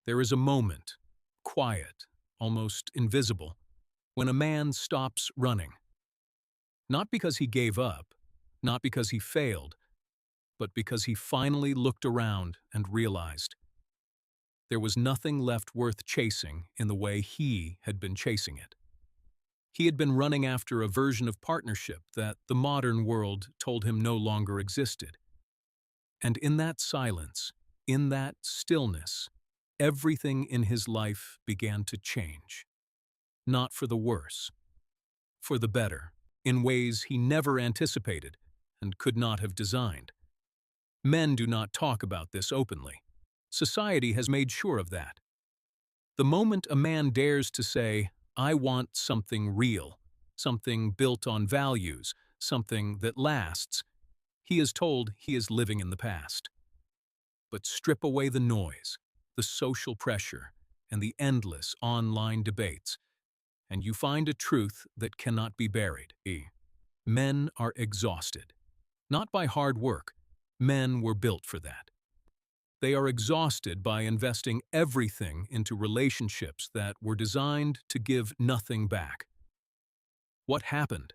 There is a moment, quiet, almost invisible, when a man stops running. Not because he gave up, not because he failed, but because he finally looked around and realized there was nothing left worth chasing in the way he had been chasing it. He had been running after a version of partnership that the modern world told him no longer existed. And in that silence, in that stillness, everything in his life began to change. Not for the worse, for the better, in ways he never anticipated and could not have designed. Men do not talk about this openly. Society has made sure of that. The moment a man dares to say, "I want something real, something built on values, something that lasts," he is told he is living in the past. But strip away the noise, the social pressure, and the endless online debates, and you find a truth that cannot be buried. Men are exhausted. Not by hard work. Men were built for that. They are exhausted by investing everything into relationships that were designed to give nothing back. What happened?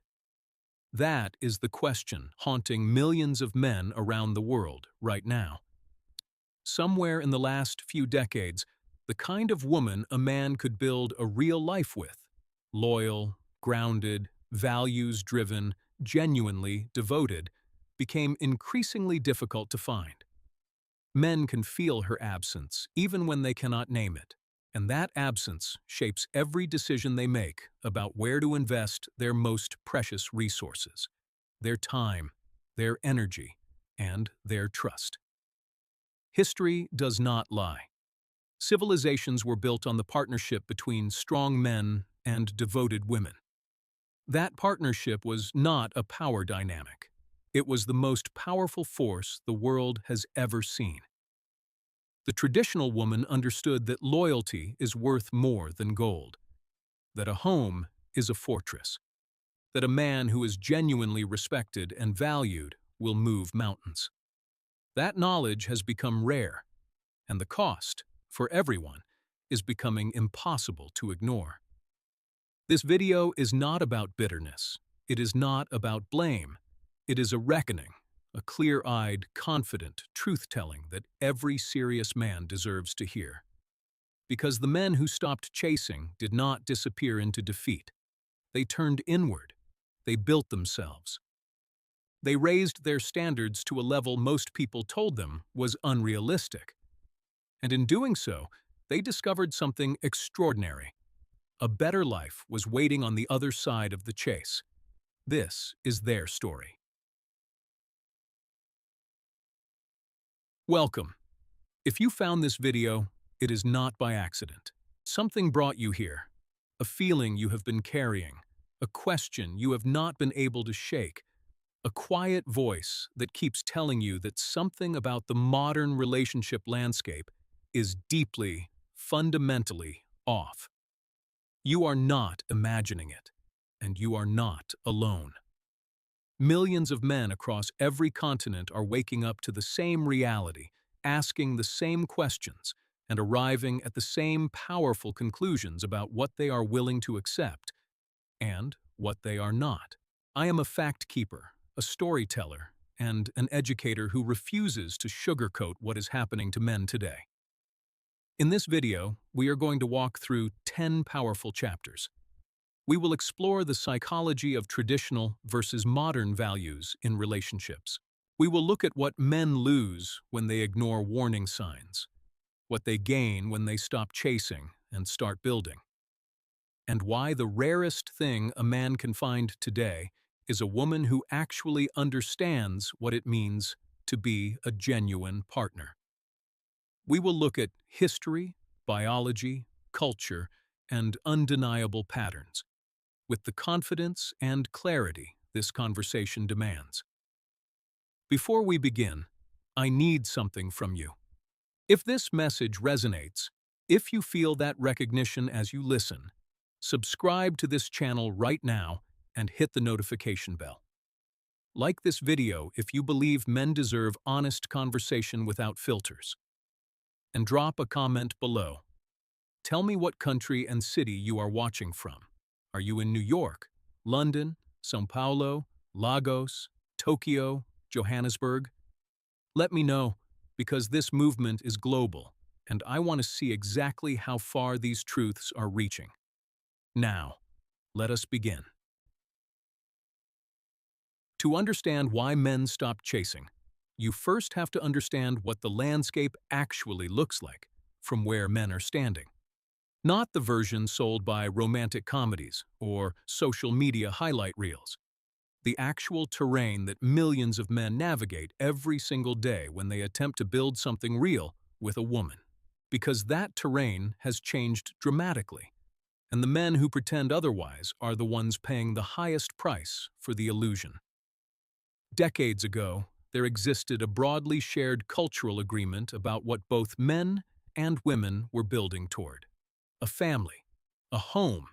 That is the question haunting millions of men around the world right now. Somewhere in the last few decades, the kind of woman a man could build a real life with, loyal, grounded, values-driven, genuinely devoted, became increasingly difficult to find. Men can feel her absence, even when they cannot name it, and that absence shapes every decision they make about where to invest their most precious resources, their time, their energy, and their trust. History does not lie. Civilizations were built on the partnership between strong men and devoted women. That partnership was not a power dynamic. It was the most powerful force the world has ever seen. The traditional woman understood that loyalty is worth more than gold, that a home is a fortress, that a man who is genuinely respected and valued will move mountains. That knowledge has become rare, and the cost, for everyone, is becoming impossible to ignore. This video is not about bitterness. It is not about blame. It is a reckoning, a clear-eyed, confident truth-telling that every serious man deserves to hear. Because the men who stopped chasing did not disappear into defeat. They turned inward. They built themselves. They raised their standards to a level most people told them was unrealistic. And in doing so, they discovered something extraordinary. A better life was waiting on the other side of the chase. This is their story. Welcome. If you found this video, it is not by accident. Something brought you here. A feeling you have been carrying. A question you have not been able to shake. A quiet voice that keeps telling you that something about the modern relationship landscape is deeply, fundamentally off. You are not imagining it, and you are not alone. Millions of men across every continent are waking up to the same reality, asking the same questions, and arriving at the same powerful conclusions about what they are willing to accept and what they are not. I am a fact keeper, a storyteller, and an educator who refuses to sugarcoat what is happening to men today. In this video, we are going to walk through 10 powerful chapters. We will explore the psychology of traditional versus modern values in relationships. We will look at what men lose when they ignore warning signs, what they gain when they stop chasing and start building, and why the rarest thing a man can find today is a woman who actually understands what it means to be a genuine partner. We will look at history, biology, culture, and undeniable patterns, with the confidence and clarity this conversation demands. Before we begin, I need something from you. If this message resonates, if you feel that recognition as you listen, subscribe to this channel right now and hit the notification bell. Like this video if you believe men deserve honest conversation without filters. And drop a comment below Tell me what country and city you are watching from. Are you in New York, London, São Paulo, Lagos, Tokyo, Johannesburg? Let me know, because this movement is global, and I want to see exactly how far these truths are reaching. Now, let us begin. To understand why men stop chasing, you first have to understand what the landscape actually looks like from where men are standing. Not the version sold by romantic comedies or social media highlight reels. The actual terrain that millions of men navigate every single day when they attempt to build something real with a woman. Because that terrain has changed dramatically, and the men who pretend otherwise are the ones paying the highest price for the illusion. Decades ago, there existed a broadly shared cultural agreement about what both men and women were building toward. A family, a home,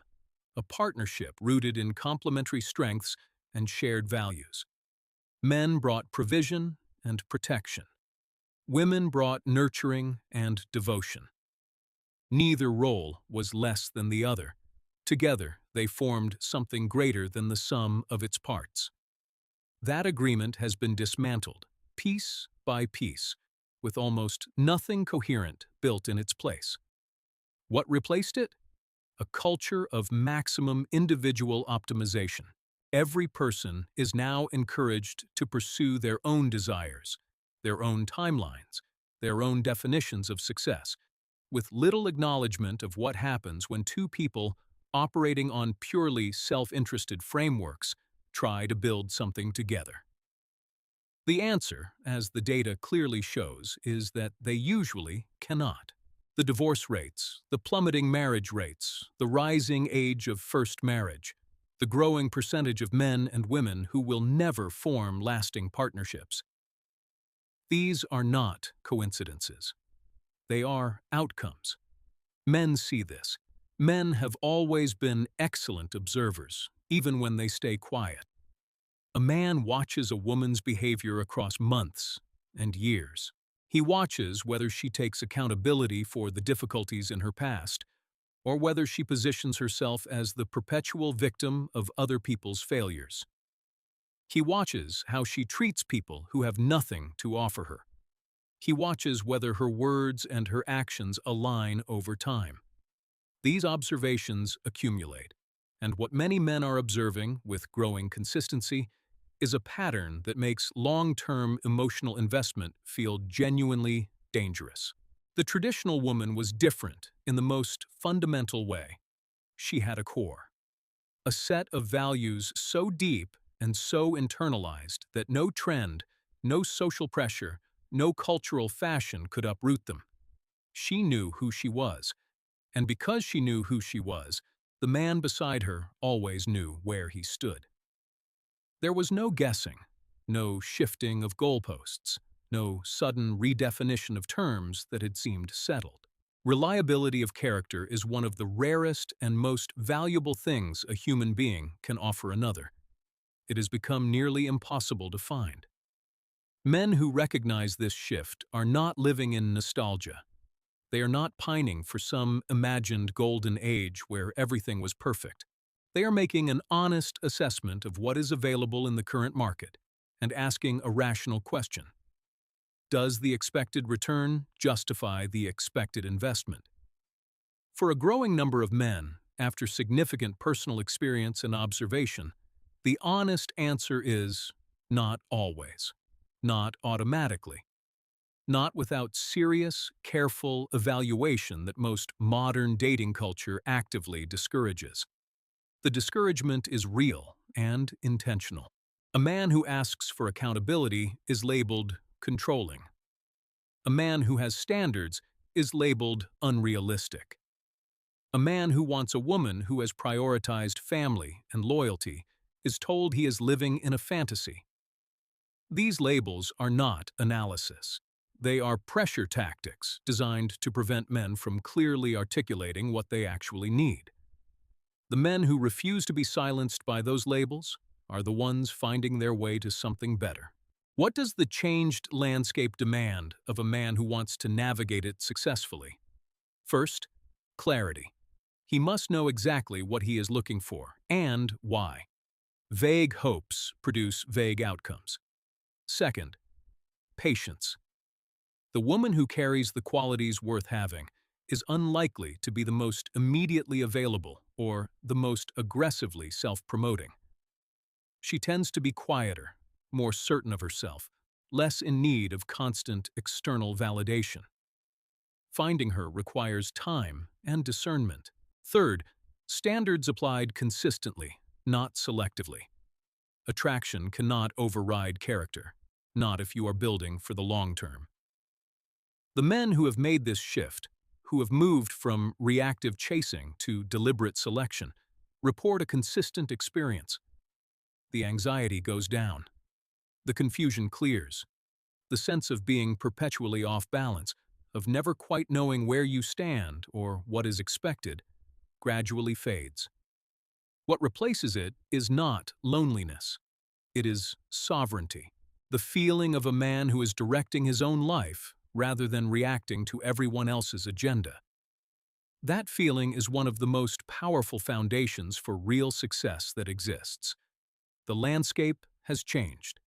a partnership rooted in complementary strengths and shared values. Men brought provision and protection. Women brought nurturing and devotion. Neither role was less than the other. Together, they formed something greater than the sum of its parts. That agreement has been dismantled, piece by piece, with almost nothing coherent built in its place. What replaced it? A culture of maximum individual optimization. Every person is now encouraged to pursue their own desires, their own timelines, their own definitions of success, with little acknowledgement of what happens when two people operating on purely self-interested frameworks try to build something together. The answer, as the data clearly shows, is that they usually cannot. The divorce rates, the plummeting marriage rates, the rising age of first marriage, the growing percentage of men and women who will never form lasting partnerships. These are not coincidences. They are outcomes. Men see this. Men have always been excellent observers, even when they stay quiet. A man watches a woman's behavior across months and years. He watches whether she takes accountability for the difficulties in her past, or whether she positions herself as the perpetual victim of other people's failures. He watches how she treats people who have nothing to offer her. He watches whether her words and her actions align over time. These observations accumulate, and what many men are observing with growing consistency is a pattern that makes long-term emotional investment feel genuinely dangerous. The traditional woman was different in the most fundamental way. She had a core, a set of values so deep and so internalized that no trend, no social pressure, no cultural fashion could uproot them. She knew who she was, and because she knew who she was, the man beside her always knew where he stood. There was no guessing, no shifting of goalposts, no sudden redefinition of terms that had seemed settled. Reliability of character is one of the rarest and most valuable things a human being can offer another. It has become nearly impossible to find. Men who recognize this shift are not living in nostalgia. They are not pining for some imagined golden age where everything was perfect. They are making an honest assessment of what is available in the current market and asking a rational question. Does the expected return justify the expected investment? For a growing number of men, after significant personal experience and observation, the honest answer is not always, not automatically, not without serious, careful evaluation that most modern dating culture actively discourages. The discouragement is real and intentional. A man who asks for accountability is labeled controlling. A man who has standards is labeled unrealistic. A man who wants a woman who has prioritized family and loyalty is told he is living in a fantasy. These labels are not analysis. They are pressure tactics designed to prevent men from clearly articulating what they actually need. The men who refuse to be silenced by those labels are the ones finding their way to something better. What does the changed landscape demand of a man who wants to navigate it successfully? First, Clarity. He must know exactly what he is looking for and why. Vague hopes produce vague outcomes. Second, patience. The woman who carries the qualities worth having is unlikely to be the most immediately available or the most aggressively self-promoting. She tends to be quieter, more certain of herself, less in need of constant external validation. Finding her requires time and discernment. Third, standards applied consistently, not selectively. Attraction cannot override character, not if you are building for the long term. The men who have made this shift, who have moved from reactive chasing to deliberate selection, report a consistent experience. The anxiety goes down. The confusion clears. The sense of being perpetually off balance, of never quite knowing where you stand or what is expected, gradually fades. What replaces it is not loneliness. It is sovereignty, the feeling of a man who is directing his own life rather than reacting to everyone else's agenda. That feeling is one of the most powerful foundations for real success that exists. The landscape has changed.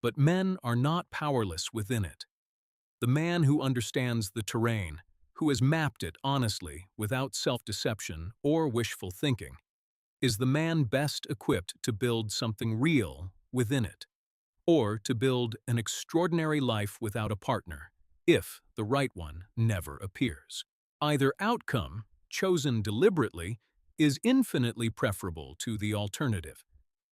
But men are not powerless within it. The man who understands the terrain, who has mapped it honestly without self-deception or wishful thinking, is the man best equipped to build something real within it, or to build an extraordinary life without a partner, if the right one never appears. Either outcome, chosen deliberately, is infinitely preferable to the alternative.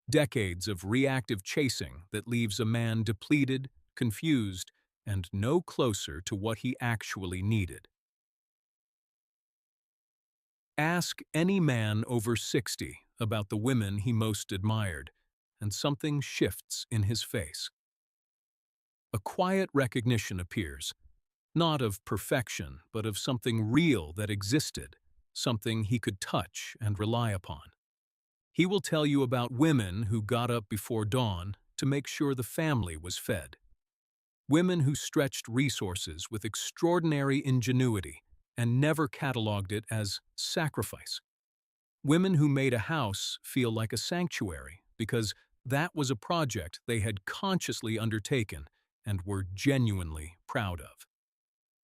Decades of reactive chasing that leaves a man depleted, confused, and no closer to what he actually needed. Ask any man over 60 about the women he most admired, and something shifts in his face. A quiet recognition appears, not of perfection, but of something real that existed, something he could touch and rely upon. He will tell you about women who got up before dawn to make sure the family was fed. Women who stretched resources with extraordinary ingenuity and never cataloged it as sacrifice. Women who made a house feel like a sanctuary because that was a project they had consciously undertaken and were genuinely proud of.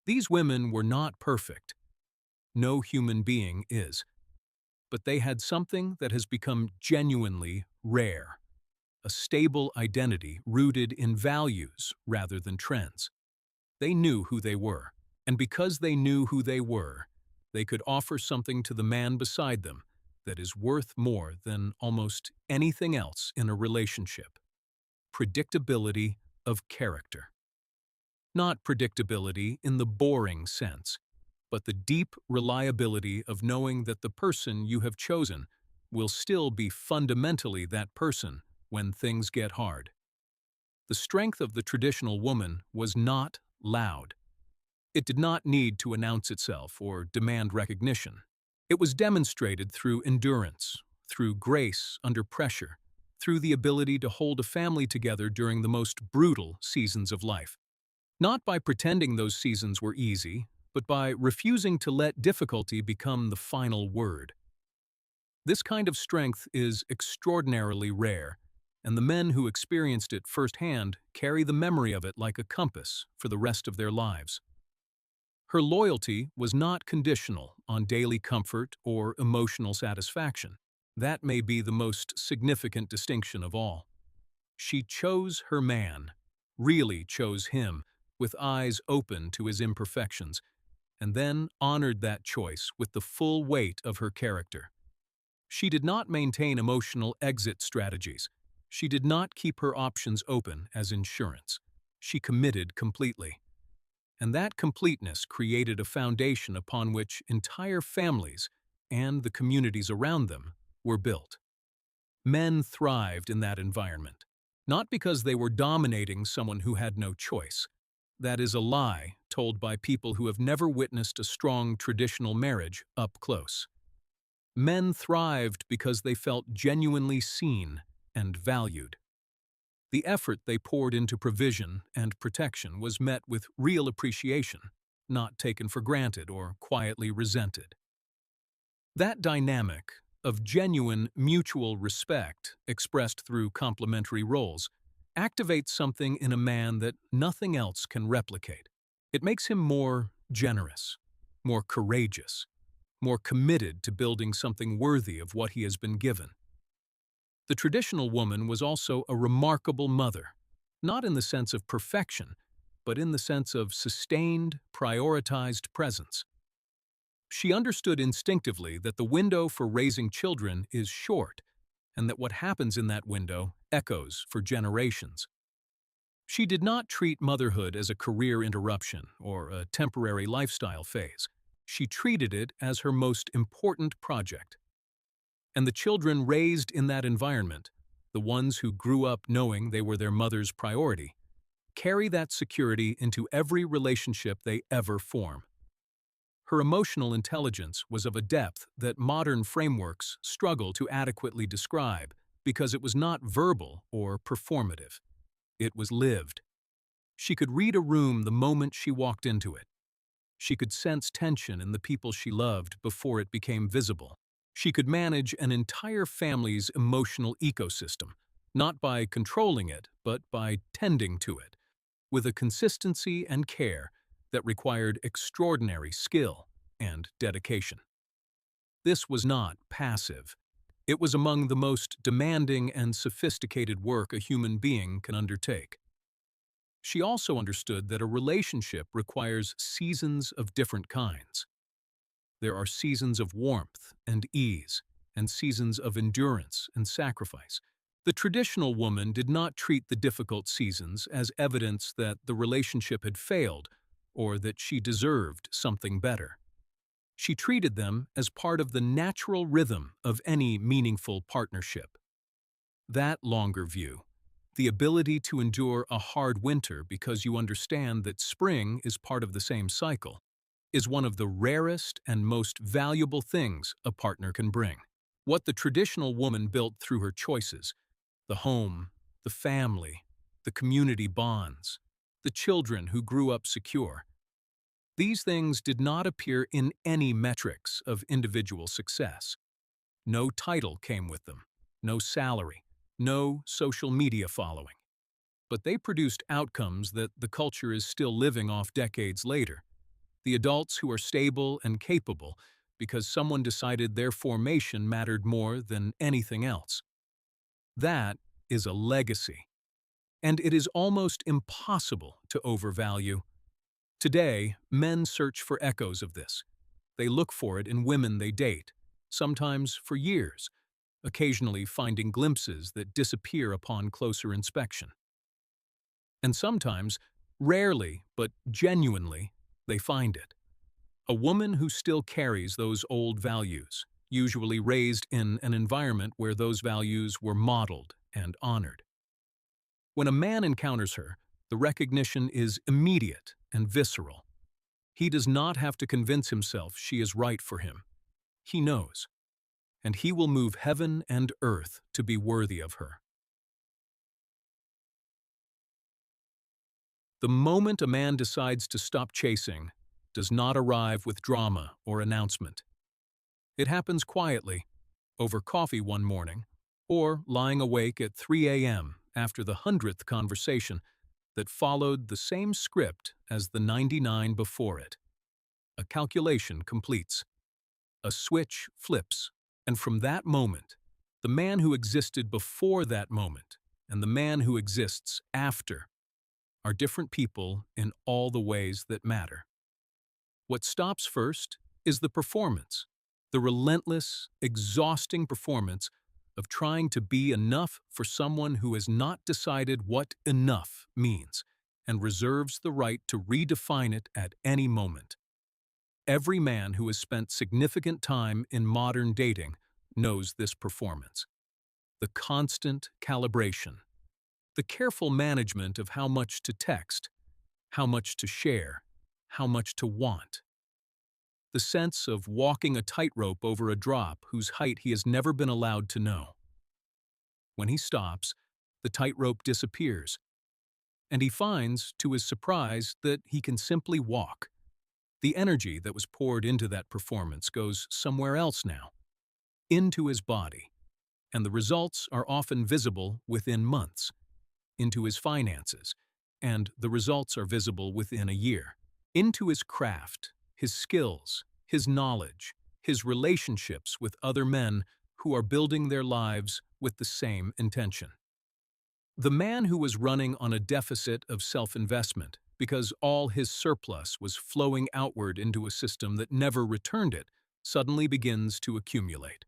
These women were not perfect. No human being is. But they had something that has become genuinely rare, a stable identity rooted in values rather than trends. They knew who they were, and because they knew who they were, they could offer something to the man beside them that is worth more than almost anything else in a relationship. Predictability of character. Not predictability in the boring sense, but the deep reliability of knowing that the person you have chosen will still be fundamentally that person when things get hard. The strength of the traditional woman was not loud. It did not need to announce itself or demand recognition. It was demonstrated through endurance, through grace under pressure, through the ability to hold a family together during the most brutal seasons of life. Not by pretending those seasons were easy, but by refusing to let difficulty become the final word. This kind of strength is extraordinarily rare, and the men who experienced it firsthand carry the memory of it like a compass for the rest of their lives. Her loyalty was not conditional on daily comfort or emotional satisfaction. That may be the most significant distinction of all. She chose her man, really chose him, with eyes open to his imperfections, and then honored that choice with the full weight of her character. She did not maintain emotional exit strategies. She did not keep her options open as insurance. She committed completely. And that completeness created a foundation upon which entire families and the communities around them were built. Men thrived in that environment, not because they were dominating someone who had no choice. That is a lie told by people who have never witnessed a strong traditional marriage up close. Men thrived because they felt genuinely seen and valued. The effort they poured into provision and protection was met with real appreciation, not taken for granted or quietly resented. That dynamic of genuine mutual respect expressed through complementary roles activates something in a man that nothing else can replicate. It makes him more generous, more courageous, more committed to building something worthy of what he has been given. The traditional woman was also a remarkable mother, not in the sense of perfection, but in the sense of sustained, prioritized presence. She understood instinctively that the window for raising children is short, and that what happens in that window echoes for generations. She did not treat motherhood as a career interruption or a temporary lifestyle phase. She treated it as her most important project. And the children raised in that environment, the ones who grew up knowing they were their mother's priority, carry that security into every relationship they ever form. Her emotional intelligence was of a depth that modern frameworks struggle to adequately describe because it was not verbal or performative. It was lived. She could read a room the moment she walked into it. She could sense tension in the people she loved before it became visible. She could manage an entire family's emotional ecosystem, not by controlling it, but by tending to it, with a consistency and care that required extraordinary skill and dedication. This was not passive. It was among the most demanding and sophisticated work a human being can undertake. She also understood that a relationship requires seasons of different kinds. There are seasons of warmth and ease, and seasons of endurance and sacrifice. The traditional woman did not treat the difficult seasons as evidence that the relationship had failed or that she deserved something better. She treated them as part of the natural rhythm of any meaningful partnership. That longer view, the ability to endure a hard winter because you understand that spring is part of the same cycle, is one of the rarest and most valuable things a partner can bring. What the traditional woman built through her choices, the home, the family, the community bonds, the children who grew up secure, these things did not appear in any metrics of individual success. No title came with them, no salary, no social media following. But they produced outcomes that the culture is still living off decades later. The adults who are stable and capable because someone decided their formation mattered more than anything else. That is a legacy, and it is almost impossible to overvalue. Today, men search for echoes of this. They look for it in women they date, sometimes for years, occasionally finding glimpses that disappear upon closer inspection. And sometimes, rarely but genuinely, they find it. A woman who still carries those old values, usually raised in an environment where those values were modeled and honored. When a man encounters her, the recognition is immediate and visceral. He does not have to convince himself she is right for him. He knows, and he will move heaven and earth to be worthy of her. The moment a man decides to stop chasing does not arrive with drama or announcement. It happens quietly, over coffee one morning, or lying awake at 3 a.m. after the 100th conversation that followed the same script as the 99 before it. A calculation completes. A switch flips, and from that moment, the man who existed before that moment and the man who exists after are different people in all the ways that matter. What stops first is the performance, the relentless, exhausting performance of trying to be enough for someone who has not decided what enough means and reserves the right to redefine it at any moment. Every man who has spent significant time in modern dating knows this performance. The constant calibration, the careful management of how much to text, how much to share, how much to want. The sense of walking a tightrope over a drop whose height he has never been allowed to know. When he stops, the tightrope disappears, and he finds, to his surprise, that he can simply walk. The energy that was poured into that performance goes somewhere else now, into his body, and the results are often visible within months, into his finances, and the results are visible within a year, into his craft, his skills, his knowledge, his relationships with other men who are building their lives with the same intention. The man who was running on a deficit of self-investment because all his surplus was flowing outward into a system that never returned it suddenly begins to accumulate.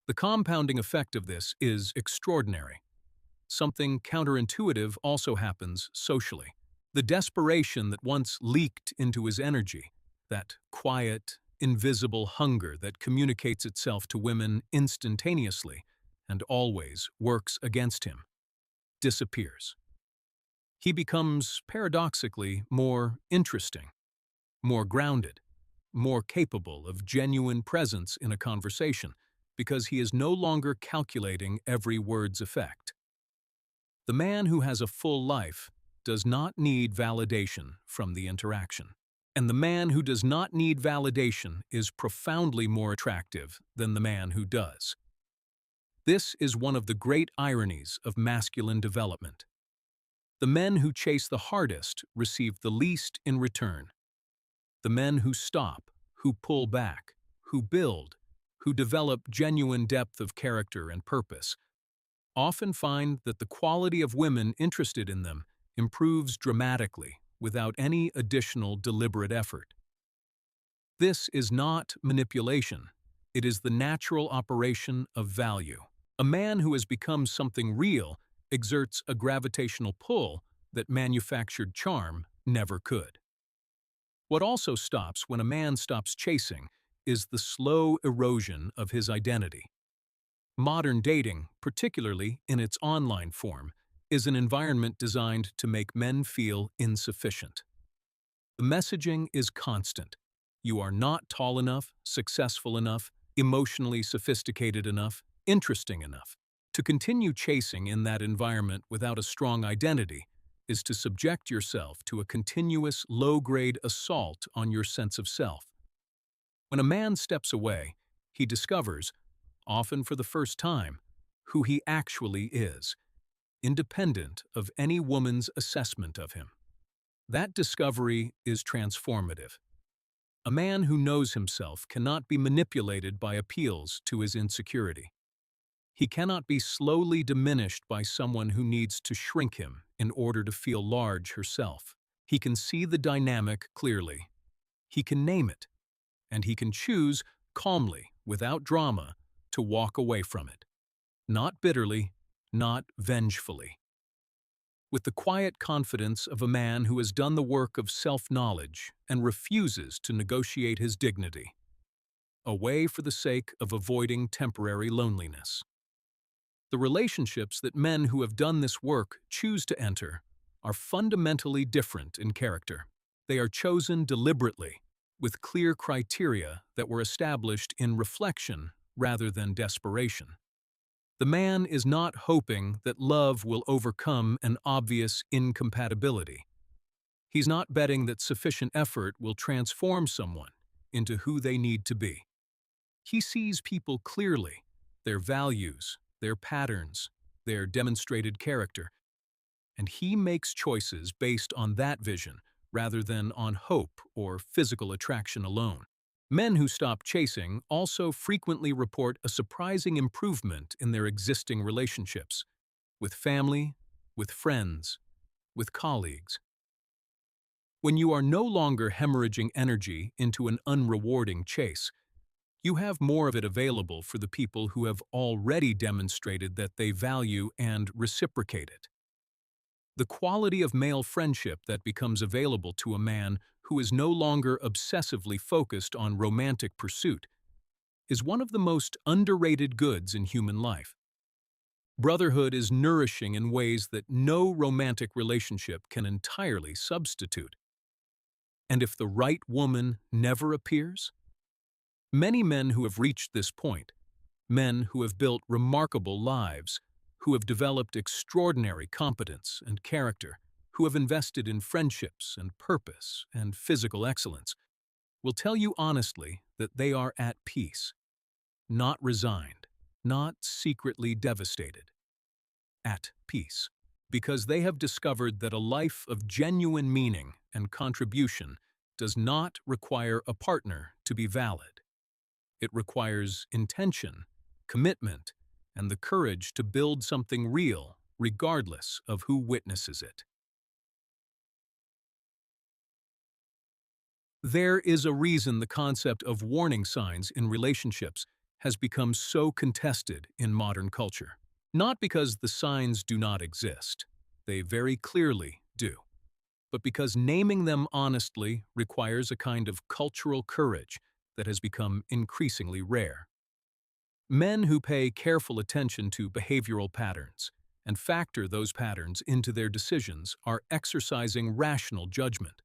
The compounding effect of this is extraordinary. Something counterintuitive also happens socially. The desperation that once leaked into his energy, that quiet, invisible hunger that communicates itself to women instantaneously and always works against him, disappears. He becomes, paradoxically, more interesting, more grounded, more capable of genuine presence in a conversation because he is no longer calculating every word's effect. The man who has a full life does not need validation from the interaction. And the man who does not need validation is profoundly more attractive than the man who does. This is one of the great ironies of masculine development. The men who chase the hardest receive the least in return. The men who stop, who pull back, who build, who develop genuine depth of character and purpose, often find that the quality of women interested in them improves dramatically without any additional deliberate effort. This is not manipulation. It is the natural operation of value. A man who has become something real exerts a gravitational pull that manufactured charm never could. What also stops when a man stops chasing is the slow erosion of his identity. Modern dating, particularly in its online form, is an environment designed to make men feel insufficient. The messaging is constant. You are not tall enough, successful enough, emotionally sophisticated enough, interesting enough. To continue chasing in that environment without a strong identity is to subject yourself to a continuous low-grade assault on your sense of self. When a man steps away, he discovers, often for the first time, who he actually is, independent of any woman's assessment of him. That discovery is transformative. A man who knows himself cannot be manipulated by appeals to his insecurity. He cannot be slowly diminished by someone who needs to shrink him in order to feel large herself. He can see the dynamic clearly. He can name it, and he can choose, calmly, without drama, to walk away from it. Not bitterly, not vengefully. With the quiet confidence of a man who has done the work of self-knowledge and refuses to negotiate his dignity, away for the sake of avoiding temporary loneliness. The relationships that men who have done this work choose to enter are fundamentally different in character. They are chosen deliberately, with clear criteria that were established in reflection rather than desperation. The man is not hoping that love will overcome an obvious incompatibility. He's not betting that sufficient effort will transform someone into who they need to be. He sees people clearly, their values, their patterns, their demonstrated character, and he makes choices based on that vision rather than on hope or physical attraction alone. Men who stop chasing also frequently report a surprising improvement in their existing relationships, with family, with friends, with colleagues. When you are no longer hemorrhaging energy into an unrewarding chase, you have more of it available for the people who have already demonstrated that they value and reciprocate it. The quality of male friendship that becomes available to a man who is no longer obsessively focused on romantic pursuit is one of the most underrated goods in human life. Brotherhood is nourishing in ways that no romantic relationship can entirely substitute. And if the right woman never appears? Many men who have reached this point, men who have built remarkable lives, who have developed extraordinary competence and character, who have invested in friendships and purpose and physical excellence, will tell you honestly that they are at peace. not resigned, not secretly devastated. At peace, because they have discovered that a life of genuine meaning and contribution does not require a partner to be valid. It requires intention, commitment, and the courage to build something real, regardless of who witnesses it. There is a reason the concept of warning signs in relationships has become so contested in modern culture. Not because the signs do not exist, they very clearly do, but because naming them honestly requires a kind of cultural courage that has become increasingly rare. Men who pay careful attention to behavioral patterns and factor those patterns into their decisions are exercising rational judgment.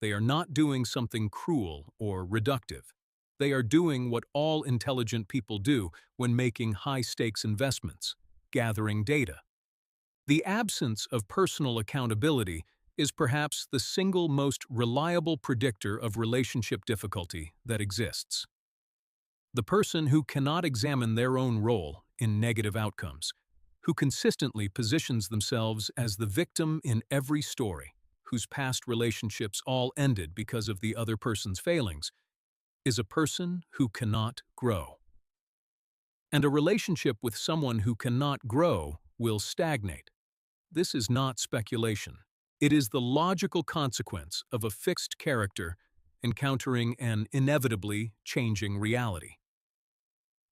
They are not doing something cruel or reductive. They are doing what all intelligent people do when making high-stakes investments, gathering data. The absence of personal accountability is perhaps the single most reliable predictor of relationship difficulty that exists. The person who cannot examine their own role in negative outcomes, who consistently positions themselves as the victim in every story, whose past relationships all ended because of the other person's failings, is a person who cannot grow. And a relationship with someone who cannot grow will stagnate. This is not speculation. It is the logical consequence of a fixed character encountering an inevitably changing reality.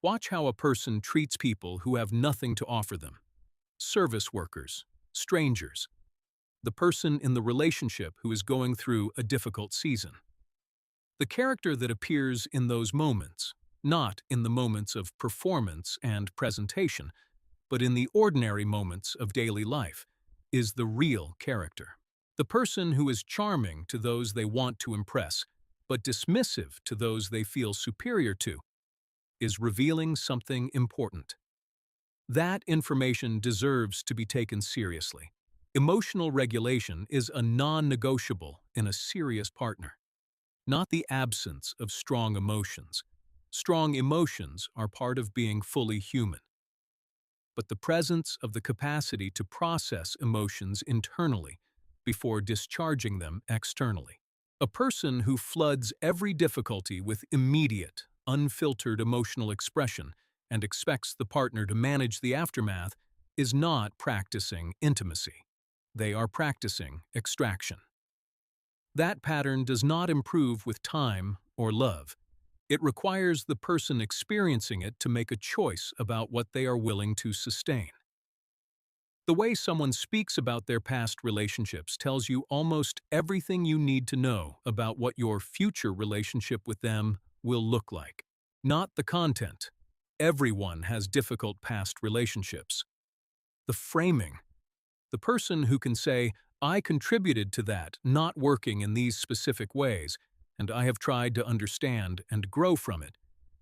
Watch how a person treats people who have nothing to offer them. Service workers, strangers, the person in the relationship who is going through a difficult season. The character that appears in those moments, not in the moments of performance and presentation, but in the ordinary moments of daily life, is the real character. The person who is charming to those they want to impress, but dismissive to those they feel superior to, is revealing something important. That information deserves to be taken seriously. Emotional regulation is a non-negotiable in a serious partner. Not the absence of strong emotions. Strong emotions are part of being fully human. But the presence of the capacity to process emotions internally before discharging them externally. A person who floods every difficulty with immediate, unfiltered emotional expression and expects the partner to manage the aftermath is not practicing intimacy. They are practicing extraction. That pattern does not improve with time or love. It requires the person experiencing it to make a choice about what they are willing to sustain. The way someone speaks about their past relationships tells you almost everything you need to know about what your future relationship with them will look like. Not the content. Everyone has difficult past relationships. The framing. The person who can say, "I contributed to that not working in these specific ways, and I have tried to understand and grow from it,"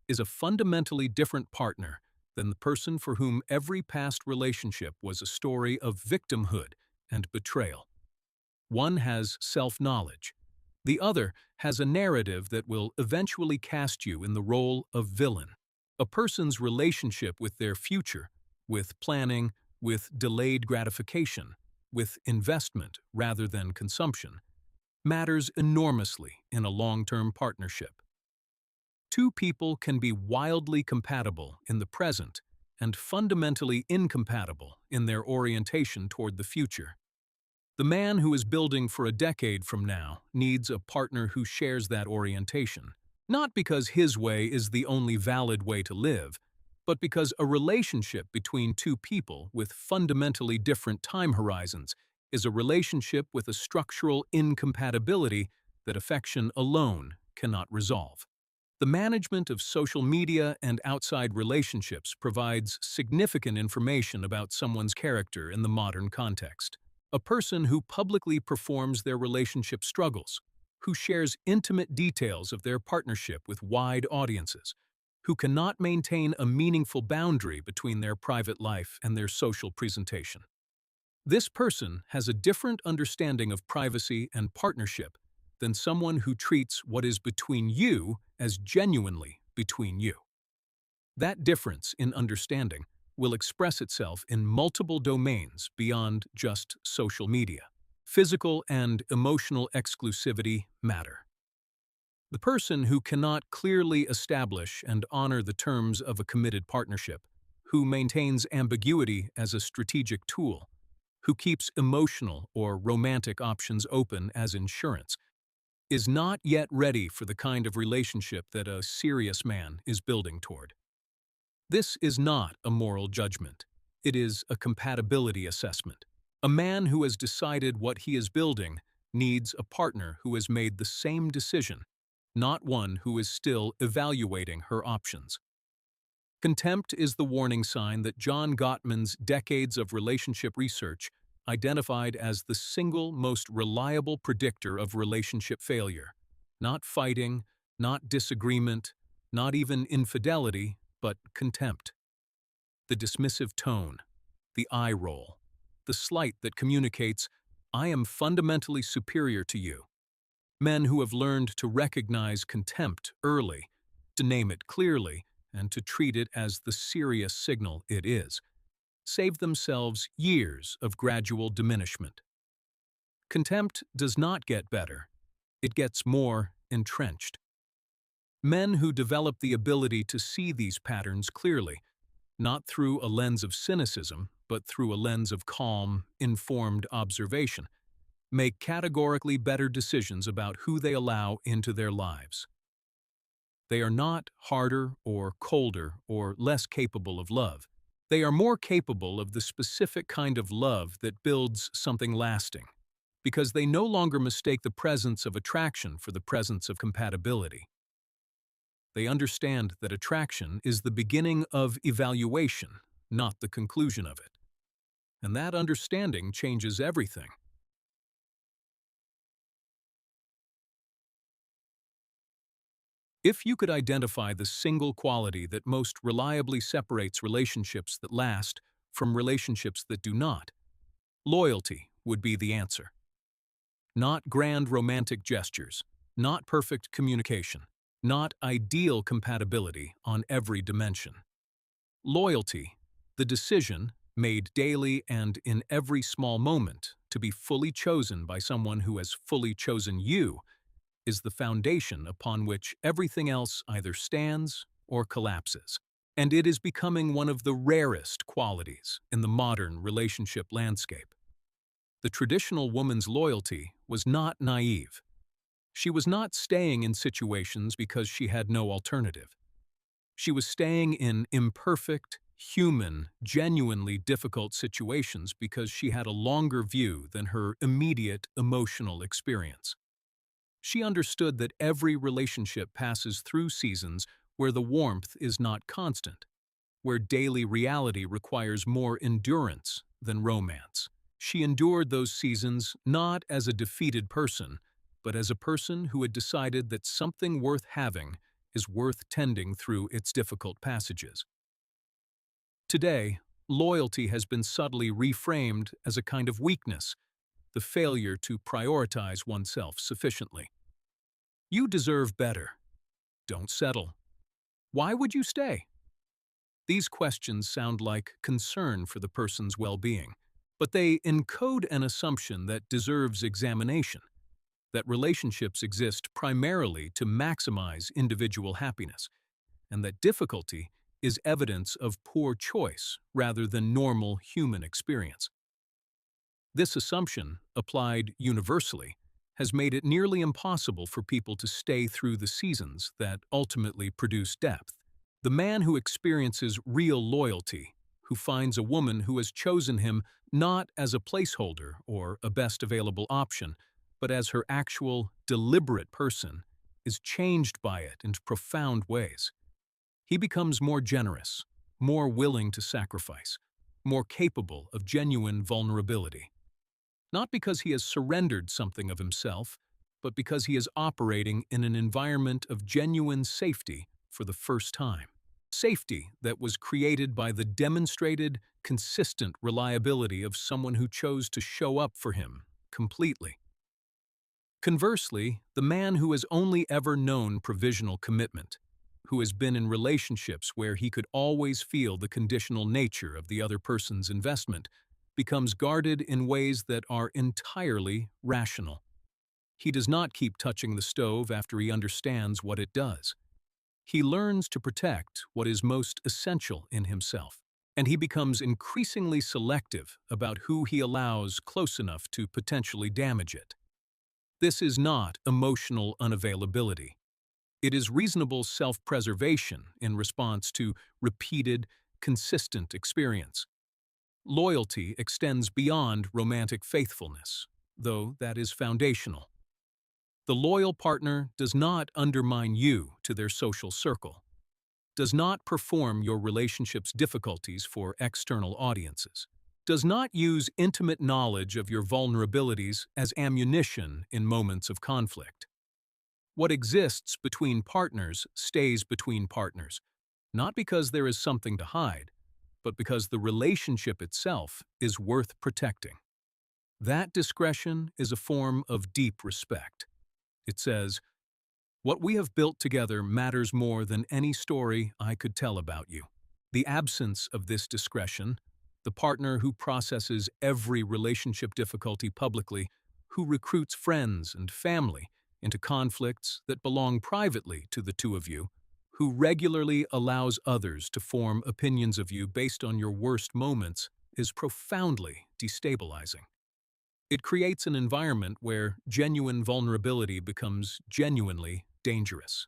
is a fundamentally different partner than the person for whom every past relationship was a story of victimhood and betrayal. One has self-knowledge. The other has a narrative that will eventually cast you in the role of villain. A person's relationship with their future, with planning, with delayed gratification, with investment rather than consumption, matters enormously in a long-term partnership. Two people can be wildly compatible in the present and fundamentally incompatible in their orientation toward the future. The man who is building for a decade from now needs a partner who shares that orientation, not because his way is the only valid way to live, but because a relationship between two people with fundamentally different time horizons is a relationship with a structural incompatibility that affection alone cannot resolve. The management of social media and outside relationships provides significant information about someone's character in the modern context. A person who publicly performs their relationship struggles, who shares intimate details of their partnership with wide audiences, who cannot maintain a meaningful boundary between their private life and their social presentation. This person has a different understanding of privacy and partnership than someone who treats what is between you as genuinely between you. That difference in understanding will express itself in multiple domains beyond just social media. Physical and emotional exclusivity matter. The person who cannot clearly establish and honor the terms of a committed partnership, who maintains ambiguity as a strategic tool, who keeps emotional or romantic options open as insurance, is not yet ready for the kind of relationship that a serious man is building toward. This is not a moral judgment. It is a compatibility assessment. A man who has decided what he is building needs a partner who has made the same decision, not one who is still evaluating her options. Contempt is the warning sign that John Gottman's decades of relationship research identified as the single most reliable predictor of relationship failure. Not fighting, not disagreement, not even infidelity, but contempt. The dismissive tone, the eye roll, the slight that communicates, "I am fundamentally superior to you." Men who have learned to recognize contempt early, to name it clearly, and to treat it as the serious signal it is, save themselves years of gradual diminishment. Contempt does not get better. It gets more entrenched. Men who develop the ability to see these patterns clearly, not through a lens of cynicism, but through a lens of calm, informed observation, make categorically better decisions about who they allow into their lives. They are not harder or colder or less capable of love. They are more capable of the specific kind of love that builds something lasting, because they no longer mistake the presence of attraction for the presence of compatibility. They understand that attraction is the beginning of evaluation, not the conclusion of it. And that understanding changes everything. If you could identify the single quality that most reliably separates relationships that last from relationships that do not, loyalty would be the answer. Not grand romantic gestures, not perfect communication, not ideal compatibility on every dimension. Loyalty, the decision, made daily and in every small moment, to be fully chosen by someone who has fully chosen you, is the foundation upon which everything else either stands or collapses. And it is becoming one of the rarest qualities in the modern relationship landscape. The traditional woman's loyalty was not naive. She was not staying in situations because she had no alternative. She was staying in imperfect, human, genuinely difficult situations because she had a longer view than her immediate emotional experience. She understood that every relationship passes through seasons where the warmth is not constant, where daily reality requires more endurance than romance. She endured those seasons not as a defeated person, but as a person who had decided that something worth having is worth tending through its difficult passages. Today, loyalty has been subtly reframed as a kind of weakness, the failure to prioritize oneself sufficiently. You deserve better. Don't settle. Why would you stay? These questions sound like concern for the person's well-being, but they encode an assumption that deserves examination, that relationships exist primarily to maximize individual happiness, and that difficulty is evidence of poor choice rather than normal human experience. This assumption, applied universally, has made it nearly impossible for people to stay through the seasons that ultimately produce depth. The man who experiences real loyalty, who finds a woman who has chosen him not as a placeholder or a best available option, but as her actual, deliberate person, is changed by it in profound ways. He becomes more generous, more willing to sacrifice, more capable of genuine vulnerability. Not because he has surrendered something of himself, but because he is operating in an environment of genuine safety for the first time. Safety that was created by the demonstrated, consistent reliability of someone who chose to show up for him completely. Conversely, the man who has only ever known provisional commitment, who has been in relationships where he could always feel the conditional nature of the other person's investment, becomes guarded in ways that are entirely rational. He does not keep touching the stove after he understands what it does. He learns to protect what is most essential in himself, and he becomes increasingly selective about who he allows close enough to potentially damage it. This is not emotional unavailability. It is reasonable self-preservation in response to repeated, consistent experience. Loyalty extends beyond romantic faithfulness, though that is foundational. The loyal partner does not undermine you to their social circle, does not perform your relationship's difficulties for external audiences, does not use intimate knowledge of your vulnerabilities as ammunition in moments of conflict. What exists between partners stays between partners, not because there is something to hide, but because the relationship itself is worth protecting. That discretion is a form of deep respect. It says, "What we have built together matters more than any story I could tell about you." The absence of this discretion, the partner who processes every relationship difficulty publicly, who recruits friends and family into conflicts that belong privately to the two of you, who regularly allows others to form opinions of you based on your worst moments, is profoundly destabilizing. It creates an environment where genuine vulnerability becomes genuinely dangerous.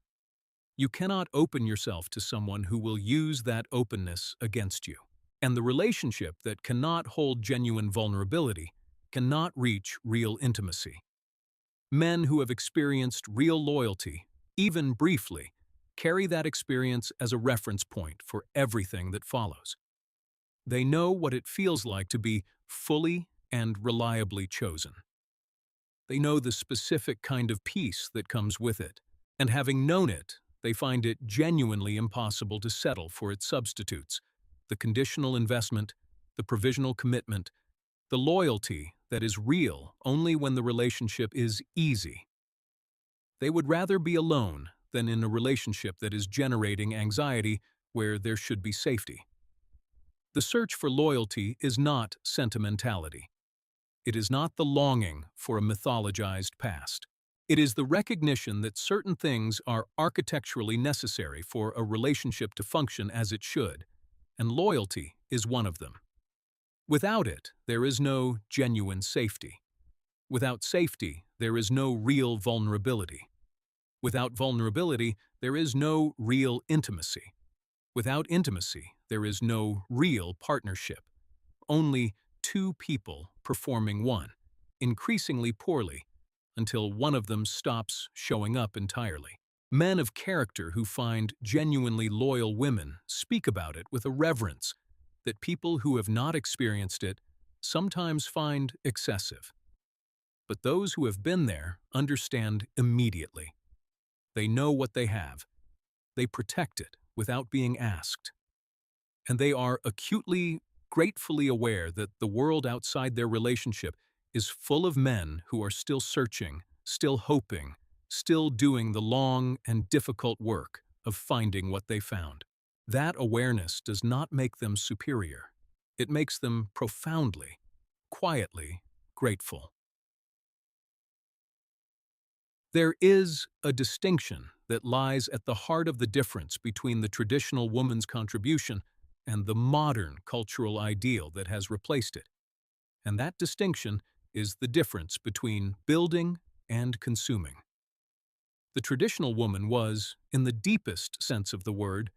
You cannot open yourself to someone who will use that openness against you. And the relationship that cannot hold genuine vulnerability cannot reach real intimacy. Men who have experienced real loyalty, even briefly, carry that experience as a reference point for everything that follows. They know what it feels like to be fully and reliably chosen. They know the specific kind of peace that comes with it, and having known it, they find it genuinely impossible to settle for its substitutes: the conditional investment, the provisional commitment, the loyalty that is real only when the relationship is easy. They would rather be alone than in a relationship that is generating anxiety where there should be safety. The search for loyalty is not sentimentality. It is not the longing for a mythologized past. It is the recognition that certain things are architecturally necessary for a relationship to function as it should, and loyalty is one of them. Without it, there is no genuine safety. Without safety, there is no real vulnerability. Without vulnerability, there is no real intimacy. Without intimacy, there is no real partnership. Only two people performing one, increasingly poorly, until one of them stops showing up entirely. Men of character who find genuinely loyal women speak about it with a reverence that people who have not experienced it sometimes find excessive. But those who have been there understand immediately. They know what they have. They protect it without being asked. And they are acutely, gratefully aware that the world outside their relationship is full of men who are still searching, still hoping, still doing the long and difficult work of finding what they found. That awareness does not make them superior. It makes them profoundly, quietly grateful. There is a distinction that lies at the heart of the difference between the traditional woman's contribution and the modern cultural ideal that has replaced it. And that distinction is the difference between building and consuming. The traditional woman was, in the deepest sense of the word,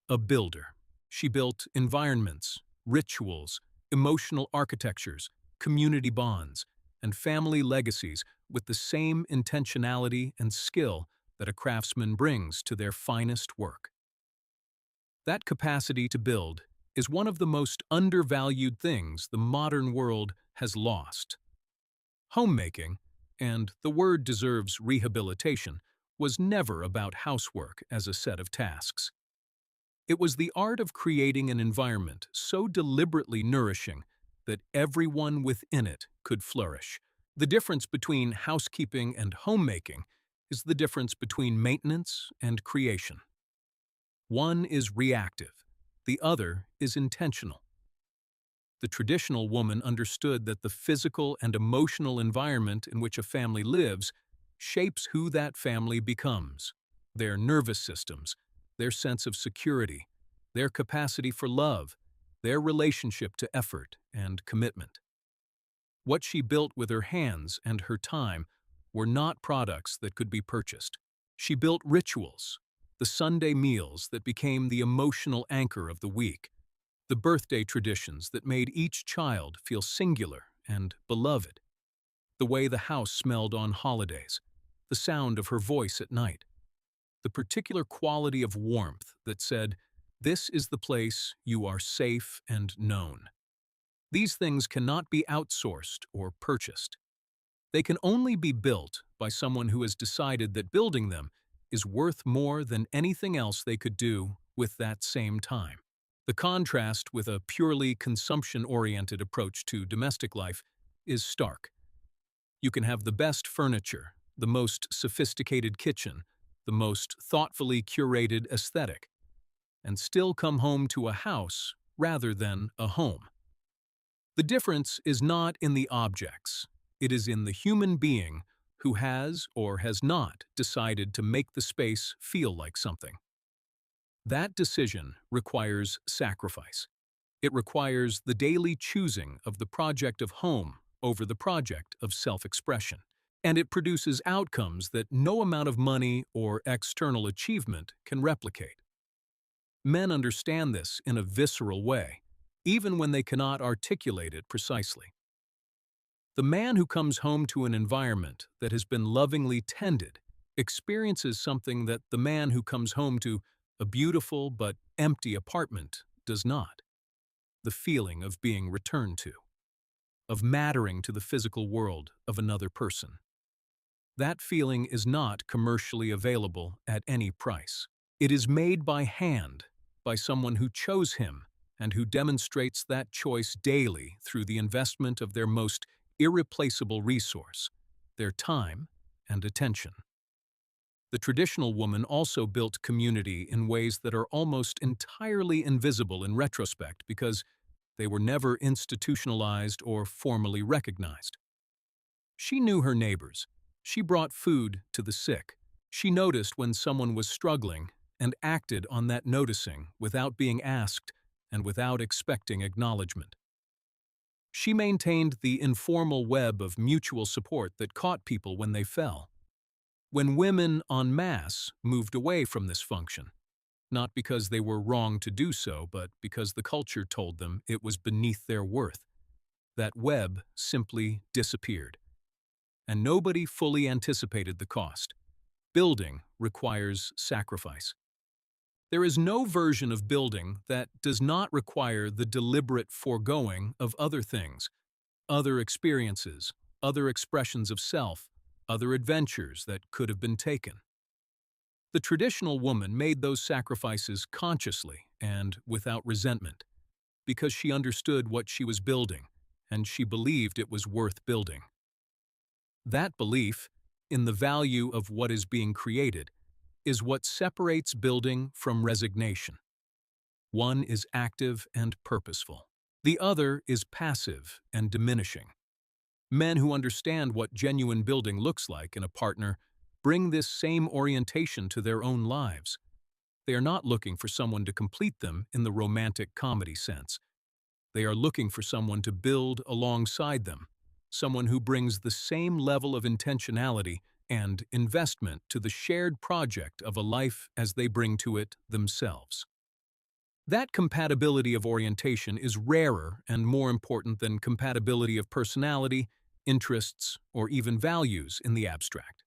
a builder. She built environments, rituals, emotional architectures, community bonds, and family legacies with the same intentionality and skill that a craftsman brings to their finest work. That capacity to build is one of the most undervalued things the modern world has lost. Homemaking, and the word deserves rehabilitation, was never about housework as a set of tasks. It was the art of creating an environment so deliberately nourishing that everyone within it could flourish. The difference between housekeeping and homemaking is the difference between maintenance and creation. One is reactive, the other is intentional. The traditional woman understood that the physical and emotional environment in which a family lives shapes who that family becomes, their nervous systems, their sense of security, their capacity for love, their relationship to effort and commitment. What she built with her hands and her time were not products that could be purchased. She built rituals, the Sunday meals that became the emotional anchor of the week, the birthday traditions that made each child feel singular and beloved, the way the house smelled on holidays, the sound of her voice at night, the particular quality of warmth that said, "This is the place you are safe and known." These things cannot be outsourced or purchased. They can only be built by someone who has decided that building them is worth more than anything else they could do with that same time. The contrast with a purely consumption-oriented approach to domestic life is stark. You can have the best furniture, the most sophisticated kitchen, the most thoughtfully curated aesthetic, and still come home to a house rather than a home. The difference is not in the objects, it is in the human being who has or has not decided to make the space feel like something. That decision requires sacrifice. It requires the daily choosing of the project of home over the project of self-expression. And it produces outcomes that no amount of money or external achievement can replicate. Men understand this in a visceral way, even when they cannot articulate it precisely. The man who comes home to an environment that has been lovingly tended experiences something that the man who comes home to a beautiful but empty apartment does not. The feeling of being returned to, of mattering to the physical world of another person. That feeling is not commercially available at any price. It is made by hand, by someone who chose him and who demonstrates that choice daily through the investment of their most irreplaceable resource, their time and attention. The traditional woman also built community in ways that are almost entirely invisible in retrospect because they were never institutionalized or formally recognized. She knew her neighbors. She brought food to the sick. She noticed when someone was struggling and acted on that noticing without being asked and without expecting acknowledgement. She maintained the informal web of mutual support that caught people when they fell. When women en masse moved away from this function, not because they were wrong to do so, but because the culture told them it was beneath their worth, that web simply disappeared. And nobody fully anticipated the cost. Building requires sacrifice. There is no version of building that does not require the deliberate foregoing of other things, other experiences, other expressions of self, other adventures that could have been taken. The traditional woman made those sacrifices consciously and without resentment, because she understood what she was building, and she believed it was worth building. That belief, in the value of what is being created, is what separates building from resignation. One is active and purposeful. The other is passive and diminishing. Men who understand what genuine building looks like in a partner bring this same orientation to their own lives. They are not looking for someone to complete them in the romantic comedy sense. They are looking for someone to build alongside them, someone who brings the same level of intentionality and investment to the shared project of a life as they bring to it themselves. That compatibility of orientation is rarer and more important than compatibility of personality, interests, or even values in the abstract.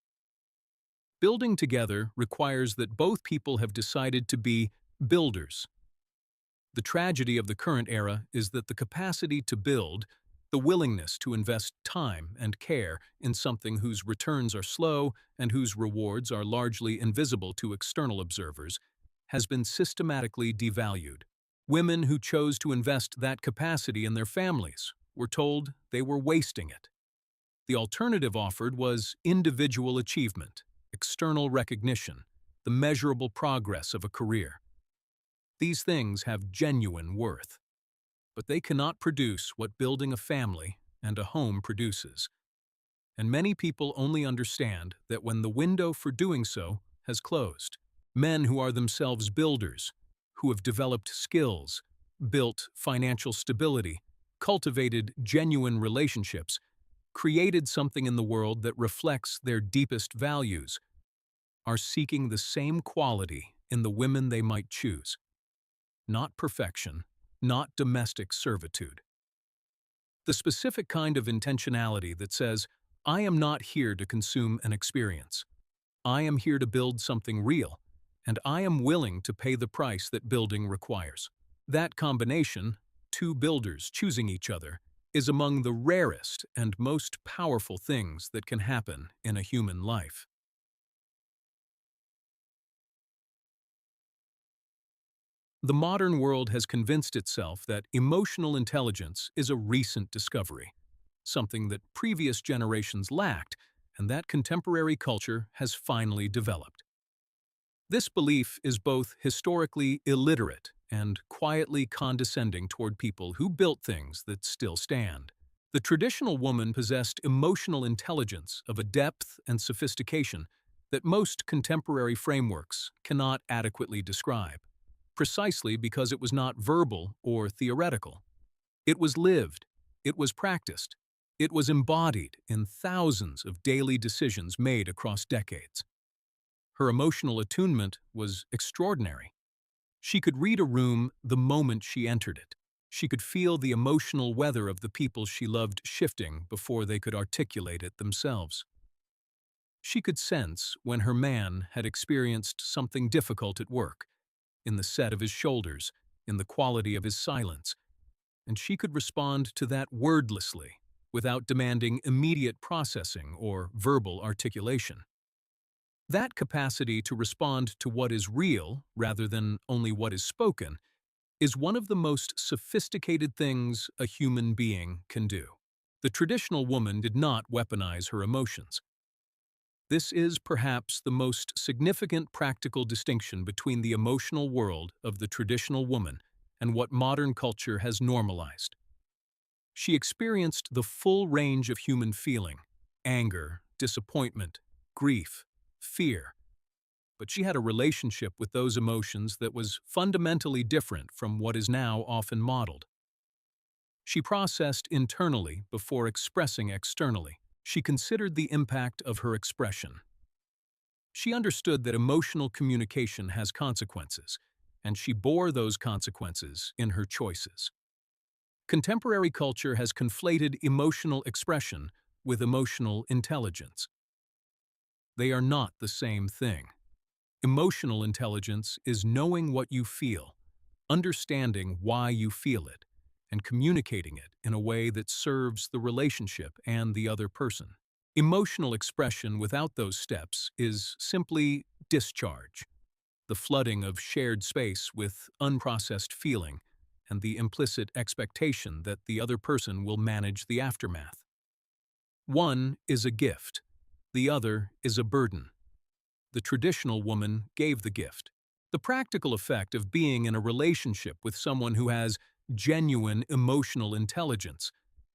Building together requires that both people have decided to be builders. The tragedy of the current era is that the capacity to build, the willingness to invest time and care in something whose returns are slow and whose rewards are largely invisible to external observers, has been systematically devalued. Women who chose to invest that capacity in their families were told they were wasting it. The alternative offered was individual achievement, external recognition, the measurable progress of a career. These things have genuine worth, but they cannot produce what building a family and a home produces. And many people only understand that when the window for doing so has closed. Men who are themselves builders, who have developed skills, built financial stability, cultivated genuine relationships, created something in the world that reflects their deepest values, are seeking the same quality in the women they might choose. Not perfection, not domestic servitude. The specific kind of intentionality that says, I am not here to consume an experience. I am here to build something real, and I am willing to pay the price that building requires. That combination, two builders choosing each other, is among the rarest and most powerful things that can happen in a human life. The modern world has convinced itself that emotional intelligence is a recent discovery, something that previous generations lacked and that contemporary culture has finally developed. This belief is both historically illiterate and quietly condescending toward people who built things that still stand. The traditional woman possessed emotional intelligence of a depth and sophistication that most contemporary frameworks cannot adequately describe, precisely because it was not verbal or theoretical. It was lived, it was practiced, it was embodied in thousands of daily decisions made across decades. Her emotional attunement was extraordinary. She could read a room the moment she entered it. She could feel the emotional weather of the people she loved shifting before they could articulate it themselves. She could sense when her man had experienced something difficult at work, in the set of his shoulders, in the quality of his silence, and she could respond to that wordlessly, without demanding immediate processing or verbal articulation. That capacity to respond to what is real, rather than only what is spoken, is one of the most sophisticated things a human being can do. The traditional woman did not weaponize her emotions. This is perhaps the most significant practical distinction between the emotional world of the traditional woman and what modern culture has normalized. She experienced the full range of human feeling: anger, disappointment, grief, fear. But she had a relationship with those emotions that was fundamentally different from what is now often modeled. She processed internally before expressing externally. She considered the impact of her expression. She understood that emotional communication has consequences, and she bore those consequences in her choices. Contemporary culture has conflated emotional expression with emotional intelligence. They are not the same thing. Emotional intelligence is knowing what you feel, understanding why you feel it, and communicating it in a way that serves the relationship and the other person. Emotional expression without those steps is simply discharge, the flooding of shared space with unprocessed feeling, and the implicit expectation that the other person will manage the aftermath. One is a gift, the other is a burden. The traditional woman gave the gift. The practical effect of being in a relationship with someone who has genuine emotional intelligence,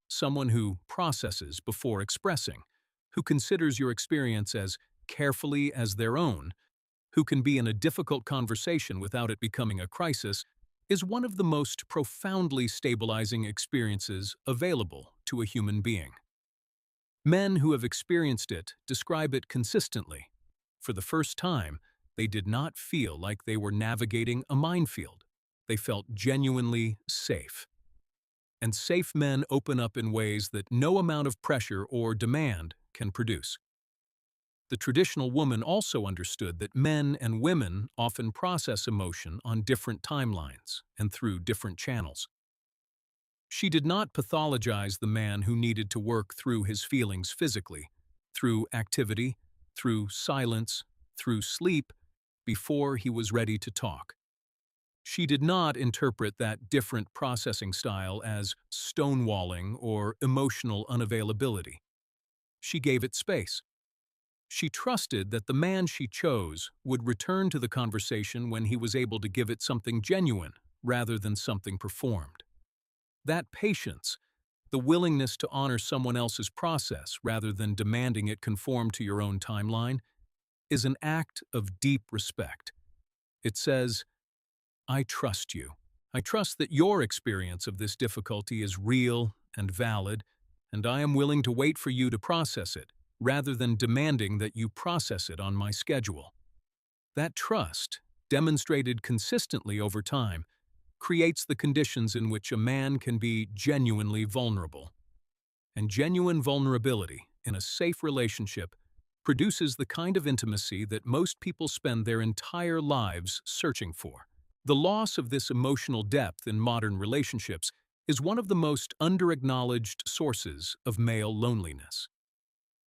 someone who processes before expressing, who considers your experience as carefully as their own, who can be in a difficult conversation without it becoming a crisis, is one of the most profoundly stabilizing experiences available to a human being. Men who have experienced it describe it consistently. For the first time, they did not feel like they were navigating a minefield. They felt genuinely safe. And safe men open up in ways that no amount of pressure or demand can produce. The traditional woman also understood that men and women often process emotion on different timelines and through different channels. She did not pathologize the man who needed to work through his feelings physically, through activity, through silence, through sleep, before he was ready to talk. She did not interpret that different processing style as stonewalling or emotional unavailability. She gave it space. She trusted that the man she chose would return to the conversation when he was able to give it something genuine rather than something performed. That patience, the willingness to honor someone else's process rather than demanding it conform to your own timeline, is an act of deep respect. It says, I trust you. I trust that your experience of this difficulty is real and valid, and I am willing to wait for you to process it, rather than demanding that you process it on my schedule. That trust, demonstrated consistently over time, creates the conditions in which a man can be genuinely vulnerable. And genuine vulnerability in a safe relationship produces the kind of intimacy that most people spend their entire lives searching for. The loss of this emotional depth in modern relationships is one of the most under-acknowledged sources of male loneliness.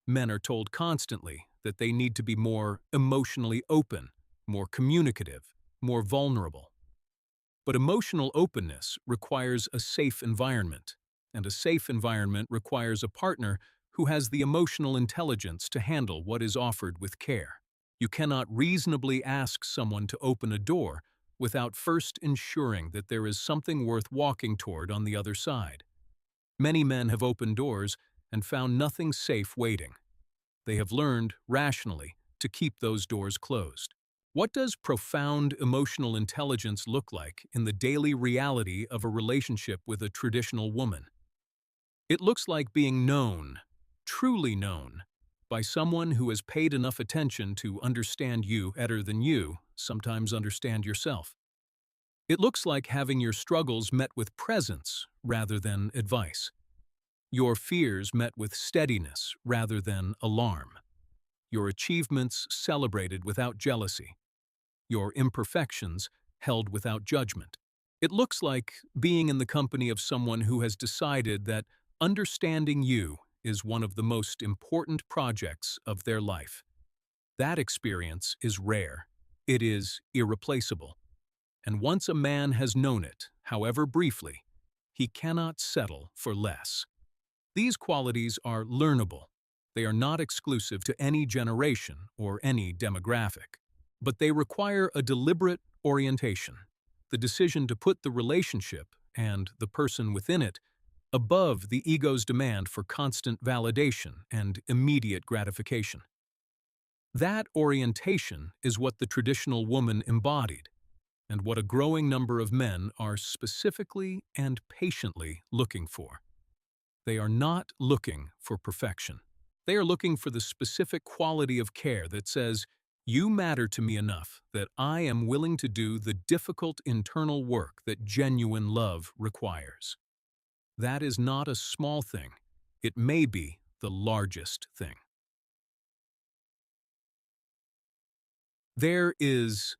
Men are told constantly that they need to be more emotionally open, more communicative, more vulnerable. But emotional openness requires a safe environment, and a safe environment requires a partner who has the emotional intelligence to handle what is offered with care. You cannot reasonably ask someone to open a door without first ensuring that there is something worth walking toward on the other side. Many men have opened doors and found nothing safe waiting. They have learned, rationally, to keep those doors closed. What does profound emotional intelligence look like in the daily reality of a relationship with a traditional woman? It looks like being known, truly known, by someone who has paid enough attention to understand you better than you sometimes understand yourself. It looks like having your struggles met with presence rather than advice. Your fears met with steadiness rather than alarm. Your achievements celebrated without jealousy. Your imperfections held without judgment. It looks like being in the company of someone who has decided that understanding you is one of the most important projects of their life. That experience is rare. It is irreplaceable. And once a man has known it, however briefly, he cannot settle for less. These qualities are learnable. They are not exclusive to any generation or any demographic. But they require a deliberate orientation, the decision to put the relationship and the person within it above the ego's demand for constant validation and immediate gratification. That orientation is what the traditional woman embodied, and what a growing number of men are specifically and patiently looking for. They are not looking for perfection. They are looking for the specific quality of care that says, you matter to me enough that I am willing to do the difficult internal work that genuine love requires. That is not a small thing. It may be the largest thing. There is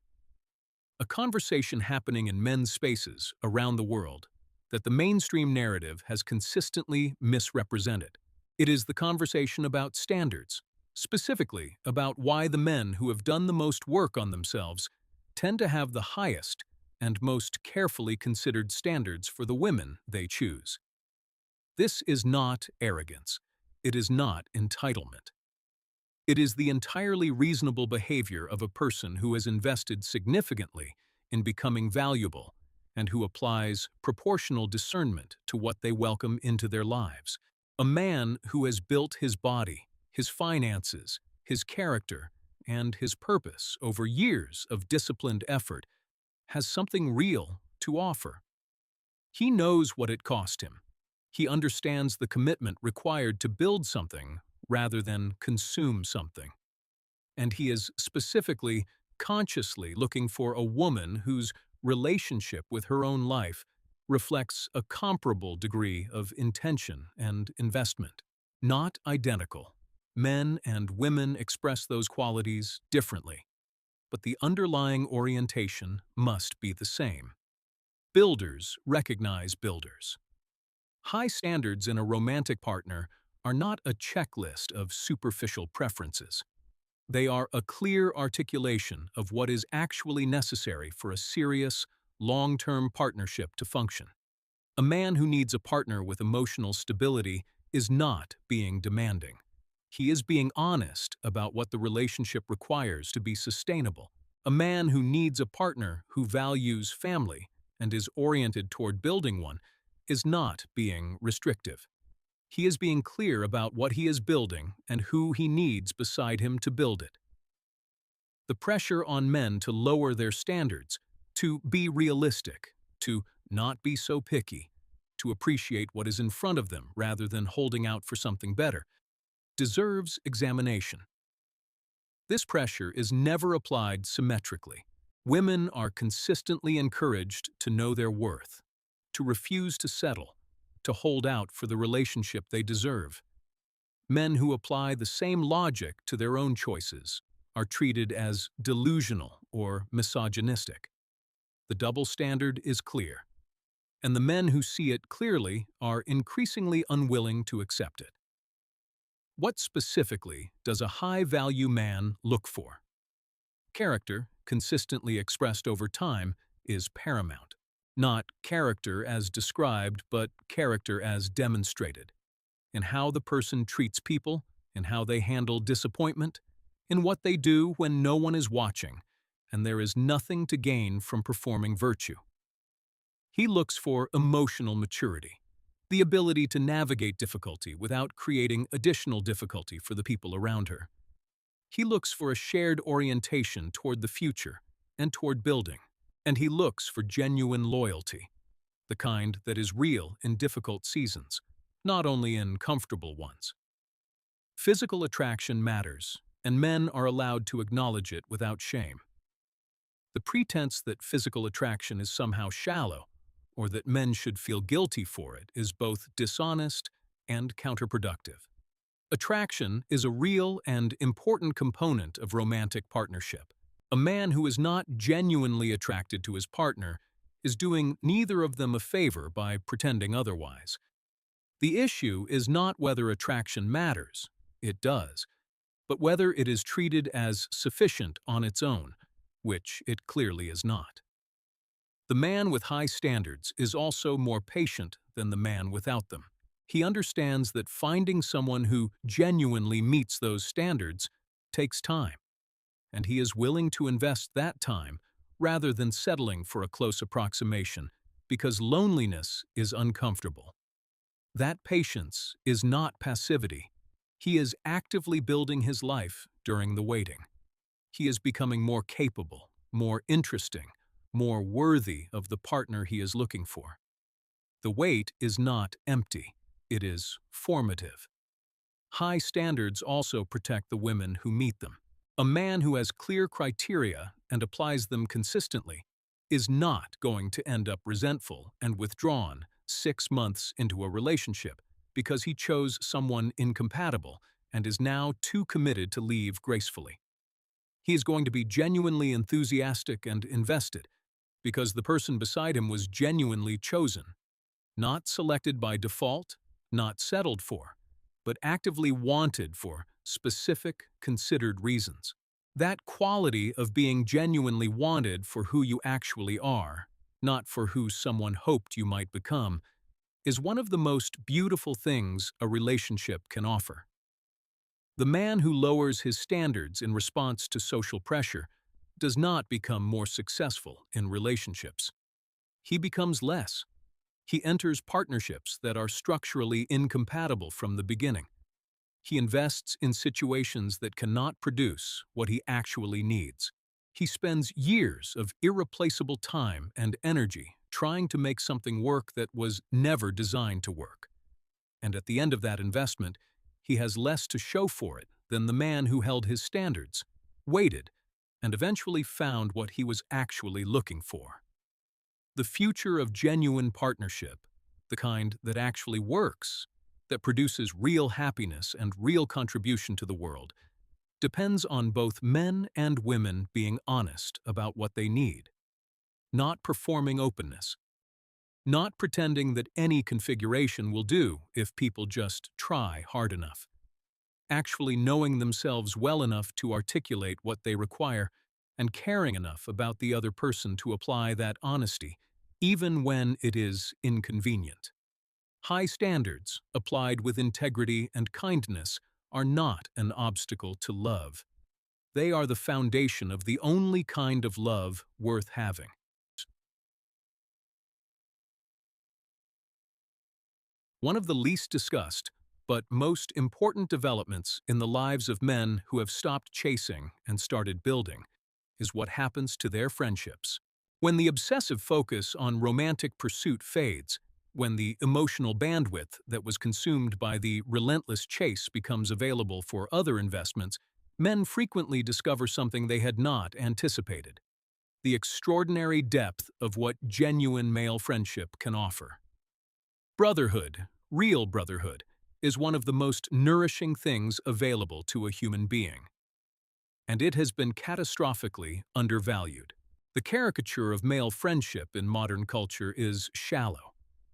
a conversation happening in men's spaces around the world that the mainstream narrative has consistently misrepresented. It is the conversation about standards, specifically about why the men who have done the most work on themselves tend to have the highest and most carefully considered standards for the women they choose. This is not arrogance. It is not entitlement. It is the entirely reasonable behavior of a person who has invested significantly in becoming valuable and who applies proportional discernment to what they welcome into their lives. A man who has built his body, his finances, his character, and his purpose over years of disciplined effort has something real to offer. He knows what it cost him. He understands the commitment required to build something rather than consume something. And he is specifically, consciously looking for a woman whose relationship with her own life reflects a comparable degree of intention and investment. Not identical. Men and women express those qualities differently, but the underlying orientation must be the same. Builders recognize builders. High standards in a romantic partner are not a checklist of superficial preferences. They are a clear articulation of what is actually necessary for a serious, long-term partnership to function. A man who needs a partner with emotional stability is not being demanding. He is being honest about what the relationship requires to be sustainable. A man who needs a partner who values family and is oriented toward building one is not being restrictive. He is being clear about what he is building and who he needs beside him to build it. The pressure on men to lower their standards, to be realistic, to not be so picky, to appreciate what is in front of them rather than holding out for something better, deserves examination. This pressure is never applied symmetrically. Women are consistently encouraged to know their worth, to refuse to settle, to hold out for the relationship they deserve. Men who apply the same logic to their own choices are treated as delusional or misogynistic. The double standard is clear, and the men who see it clearly are increasingly unwilling to accept it. What specifically does a high-value man look for? Character, consistently expressed over time, is paramount. Not character as described, but character as demonstrated. In how the person treats people, in how they handle disappointment, in what they do when no one is watching, and there is nothing to gain from performing virtue. He looks for emotional maturity, the ability to navigate difficulty without creating additional difficulty for the people around her. He looks for a shared orientation toward the future and toward building, and he looks for genuine loyalty, the kind that is real in difficult seasons, not only in comfortable ones. Physical attraction matters, and men are allowed to acknowledge it without shame. The pretense that physical attraction is somehow shallow, or that men should feel guilty for it, is both dishonest and counterproductive. Attraction is a real and important component of romantic partnership. A man who is not genuinely attracted to his partner is doing neither of them a favor by pretending otherwise. The issue is not whether attraction matters, it does, but whether it is treated as sufficient on its own, which it clearly is not. The man with high standards is also more patient than the man without them. He understands that finding someone who genuinely meets those standards takes time, and he is willing to invest that time rather than settling for a close approximation because loneliness is uncomfortable. That patience is not passivity. He is actively building his life during the waiting. He is becoming more capable, more interesting, more worthy of the partner he is looking for. The wait is not empty, it is formative. High standards also protect the women who meet them. A man who has clear criteria and applies them consistently is not going to end up resentful and withdrawn 6 months into a relationship because he chose someone incompatible and is now too committed to leave gracefully. He is going to be genuinely enthusiastic and invested because the person beside him was genuinely chosen, not selected by default, not settled for, but actively wanted for specific, considered reasons. That quality of being genuinely wanted for who you actually are, not for who someone hoped you might become, is one of the most beautiful things a relationship can offer. The man who lowers his standards in response to social pressure does not become more successful in relationships. He becomes less. He enters partnerships that are structurally incompatible from the beginning. He invests in situations that cannot produce what he actually needs. He spends years of irreplaceable time and energy trying to make something work that was never designed to work. And at the end of that investment, he has less to show for it than the man who held his standards, waited, and eventually found what he was actually looking for. The future of genuine partnership, the kind that actually works, that produces real happiness and real contribution to the world, depends on both men and women being honest about what they need, not performing openness, not pretending that any configuration will do if people just try hard enough, actually knowing themselves well enough to articulate what they require and caring enough about the other person to apply that honesty, even when it is inconvenient. High standards, applied with integrity and kindness, are not an obstacle to love. They are the foundation of the only kind of love worth having. One of the least discussed, but most important developments in the lives of men who have stopped chasing and started building is what happens to their friendships. When the obsessive focus on romantic pursuit fades, when the emotional bandwidth that was consumed by the relentless chase becomes available for other investments, men frequently discover something they had not anticipated: the extraordinary depth of what genuine male friendship can offer. Brotherhood, real brotherhood, is one of the most nourishing things available to a human being, and it has been catastrophically undervalued. The caricature of male friendship in modern culture is shallow: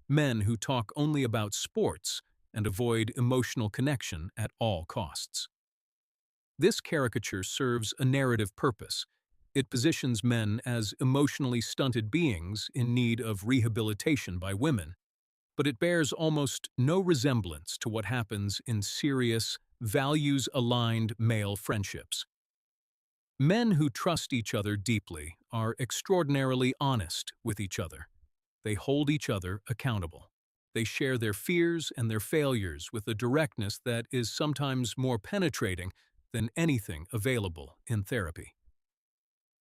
men who talk only about sports and avoid emotional connection at all costs. This caricature serves a narrative purpose. It positions men as emotionally stunted beings in need of rehabilitation by women, but it bears almost no resemblance to what happens in serious, values-aligned male friendships. Men who trust each other deeply are extraordinarily honest with each other. They hold each other accountable. They share their fears and their failures with a directness that is sometimes more penetrating than anything available in therapy.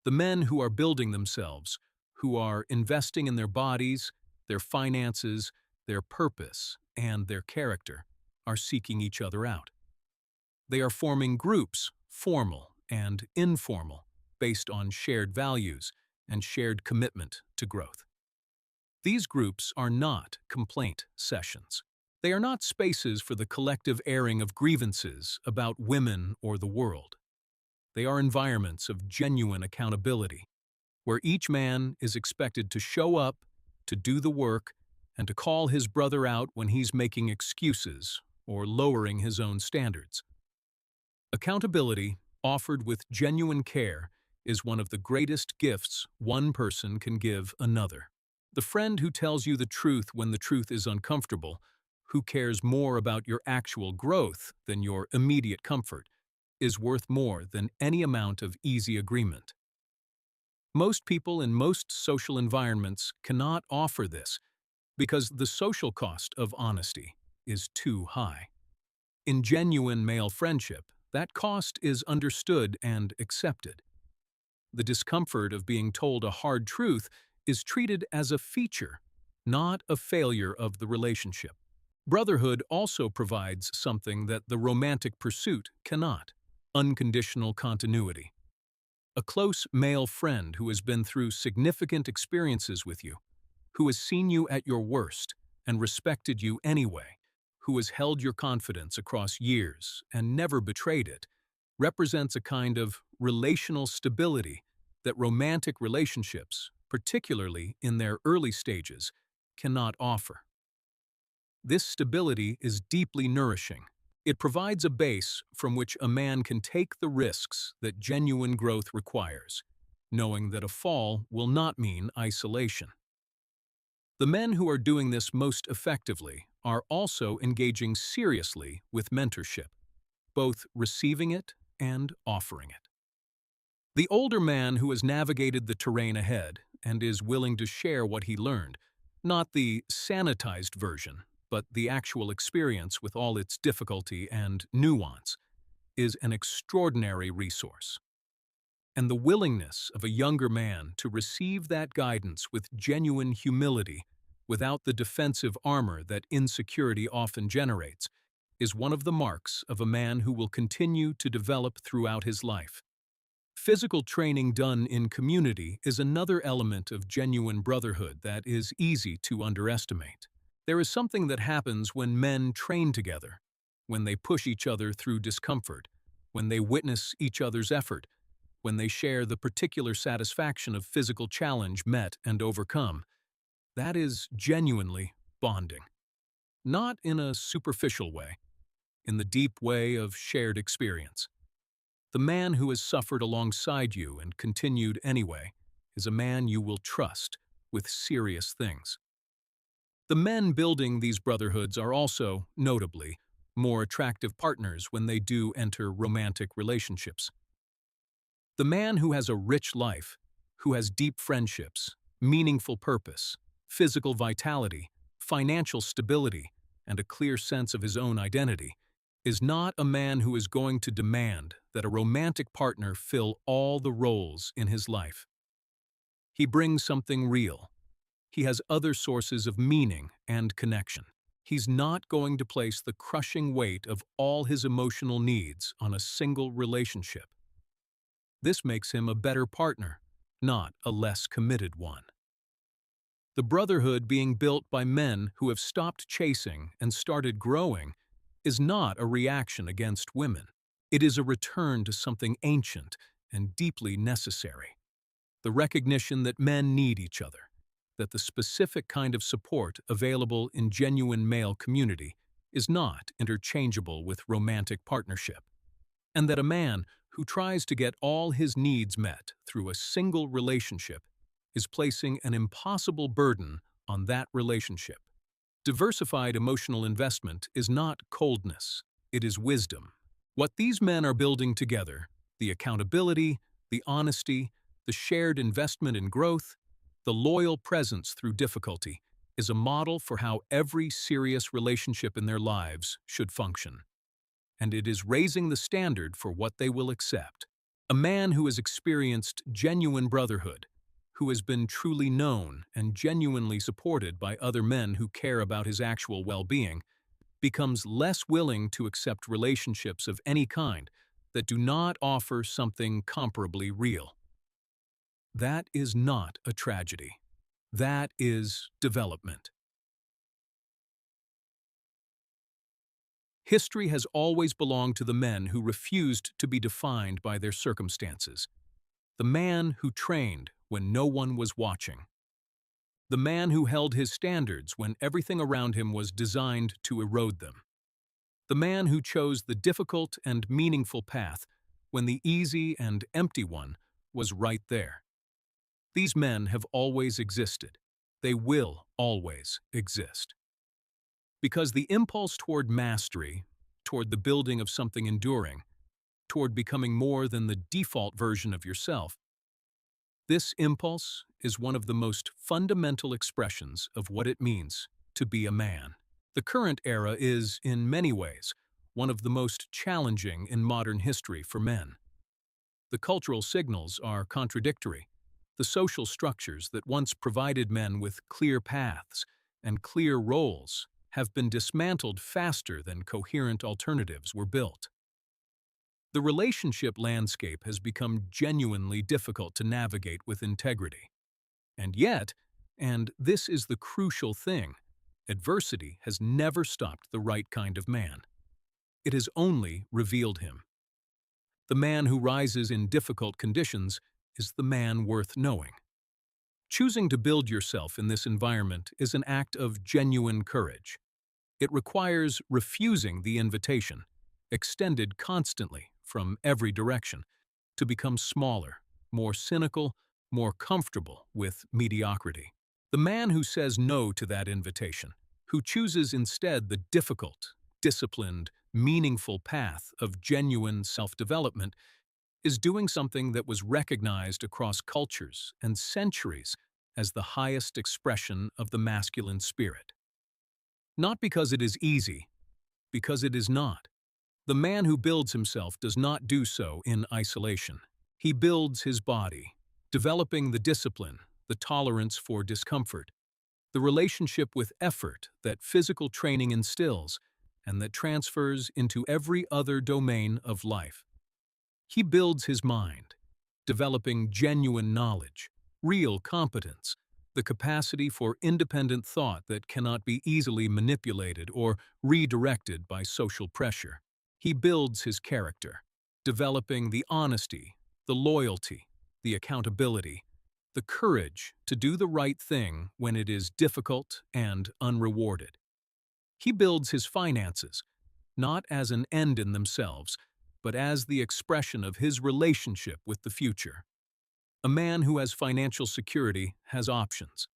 The men who are building themselves, who are investing in their bodies, their finances, their purpose, and their character, are seeking each other out. They are forming groups, formal and informal, based on shared values and shared commitment to growth. These groups are not complaint sessions. They are not spaces for the collective airing of grievances about women or the world. They are environments of genuine accountability, where each man is expected to show up, to do the work, and to call his brother out when he's making excuses or lowering his own standards. Accountability, offered with genuine care, is one of the greatest gifts one person can give another. The friend who tells you the truth when the truth is uncomfortable, who cares more about your actual growth than your immediate comfort, is worth more than any amount of easy agreement. Most people in most social environments cannot offer this because the social cost of honesty is too high. In genuine male friendship, that cost is understood and accepted. The discomfort of being told a hard truth is treated as a feature, not a failure of the relationship. Brotherhood also provides something that the romantic pursuit cannot: unconditional continuity. A close male friend who has been through significant experiences with you, who has seen you at your worst and respected you anyway, who has held your confidence across years and never betrayed it, represents a kind of relational stability that romantic relationships, particularly in their early stages, cannot offer. This stability is deeply nourishing. It provides a base from which a man can take the risks that genuine growth requires, knowing that a fall will not mean isolation. The men who are doing this most effectively are also engaging seriously with mentorship, both receiving it and offering it. The older man who has navigated the terrain ahead and is willing to share what he learned, not the sanitized version, but the actual experience with all its difficulty and nuance, is an extraordinary resource. And the willingness of a younger man to receive that guidance with genuine humility, without the defensive armor that insecurity often generates, is one of the marks of a man who will continue to develop throughout his life. Physical training done in community is another element of genuine brotherhood that is easy to underestimate. There is something that happens when men train together, when they push each other through discomfort, when they witness each other's effort, when they share the particular satisfaction of physical challenge met and overcome. That is genuinely bonding. Not in a superficial way, in the deep way of shared experience. The man who has suffered alongside you and continued anyway is a man you will trust with serious things. The men building these brotherhoods are also, notably, more attractive partners when they do enter romantic relationships. The man who has a rich life, who has deep friendships, meaningful purpose, physical vitality, financial stability, and a clear sense of his own identity, is not a man who is going to demand that a romantic partner fill all the roles in his life. He brings something real. He has other sources of meaning and connection. He's not going to place the crushing weight of all his emotional needs on a single relationship. This makes him a better partner, not a less committed one. The brotherhood being built by men who have stopped chasing and started growing is not a reaction against women. It is a return to something ancient and deeply necessary. The recognition that men need each other, that the specific kind of support available in genuine male community is not interchangeable with romantic partnership, and that a man who tries to get all his needs met through a single relationship is placing an impossible burden on that relationship. Diversified emotional investment is not coldness, it is wisdom. What these men are building together, the accountability, the honesty, the shared investment in growth, the loyal presence through difficulty, is a model for how every serious relationship in their lives should function. And it is raising the standard for what they will accept. A man who has experienced genuine brotherhood, who has been truly known and genuinely supported by other men who care about his actual well-being, becomes less willing to accept relationships of any kind that do not offer something comparably real. That is not a tragedy. That is development. History has always belonged to the men who refused to be defined by their circumstances. The man who trained when no one was watching. The man who held his standards when everything around him was designed to erode them. The man who chose the difficult and meaningful path when the easy and empty one was right there. These men have always existed. They will always exist. Because the impulse toward mastery, toward the building of something enduring, toward becoming more than the default version of yourself, this impulse is one of the most fundamental expressions of what it means to be a man. The current era is, in many ways, one of the most challenging in modern history for men. The cultural signals are contradictory. The social structures that once provided men with clear paths and clear roles have been dismantled faster than coherent alternatives were built. The relationship landscape has become genuinely difficult to navigate with integrity. And yet, and this is the crucial thing, adversity has never stopped the right kind of man. It has only revealed him. The man who rises in difficult conditions is the man worth knowing. Choosing to build yourself in this environment is an act of genuine courage. It requires refusing the invitation, extended constantly from every direction, to become smaller, more cynical, more comfortable with mediocrity. The man who says no to that invitation, who chooses instead the difficult, disciplined, meaningful path of genuine self-development, is doing something that was recognized across cultures and centuries as the highest expression of the masculine spirit. Not because it is easy, because it is not. The man who builds himself does not do so in isolation. He builds his body, developing the discipline, the tolerance for discomfort, the relationship with effort that physical training instills and that transfers into every other domain of life. He builds his mind, developing genuine knowledge, real competence, the capacity for independent thought that cannot be easily manipulated or redirected by social pressure. He builds his character, developing the honesty, the loyalty, the accountability, the courage to do the right thing when it is difficult and unrewarded. He builds his finances, not as an end in themselves, but as the expression of his relationship with the future. A man who has financial security has options.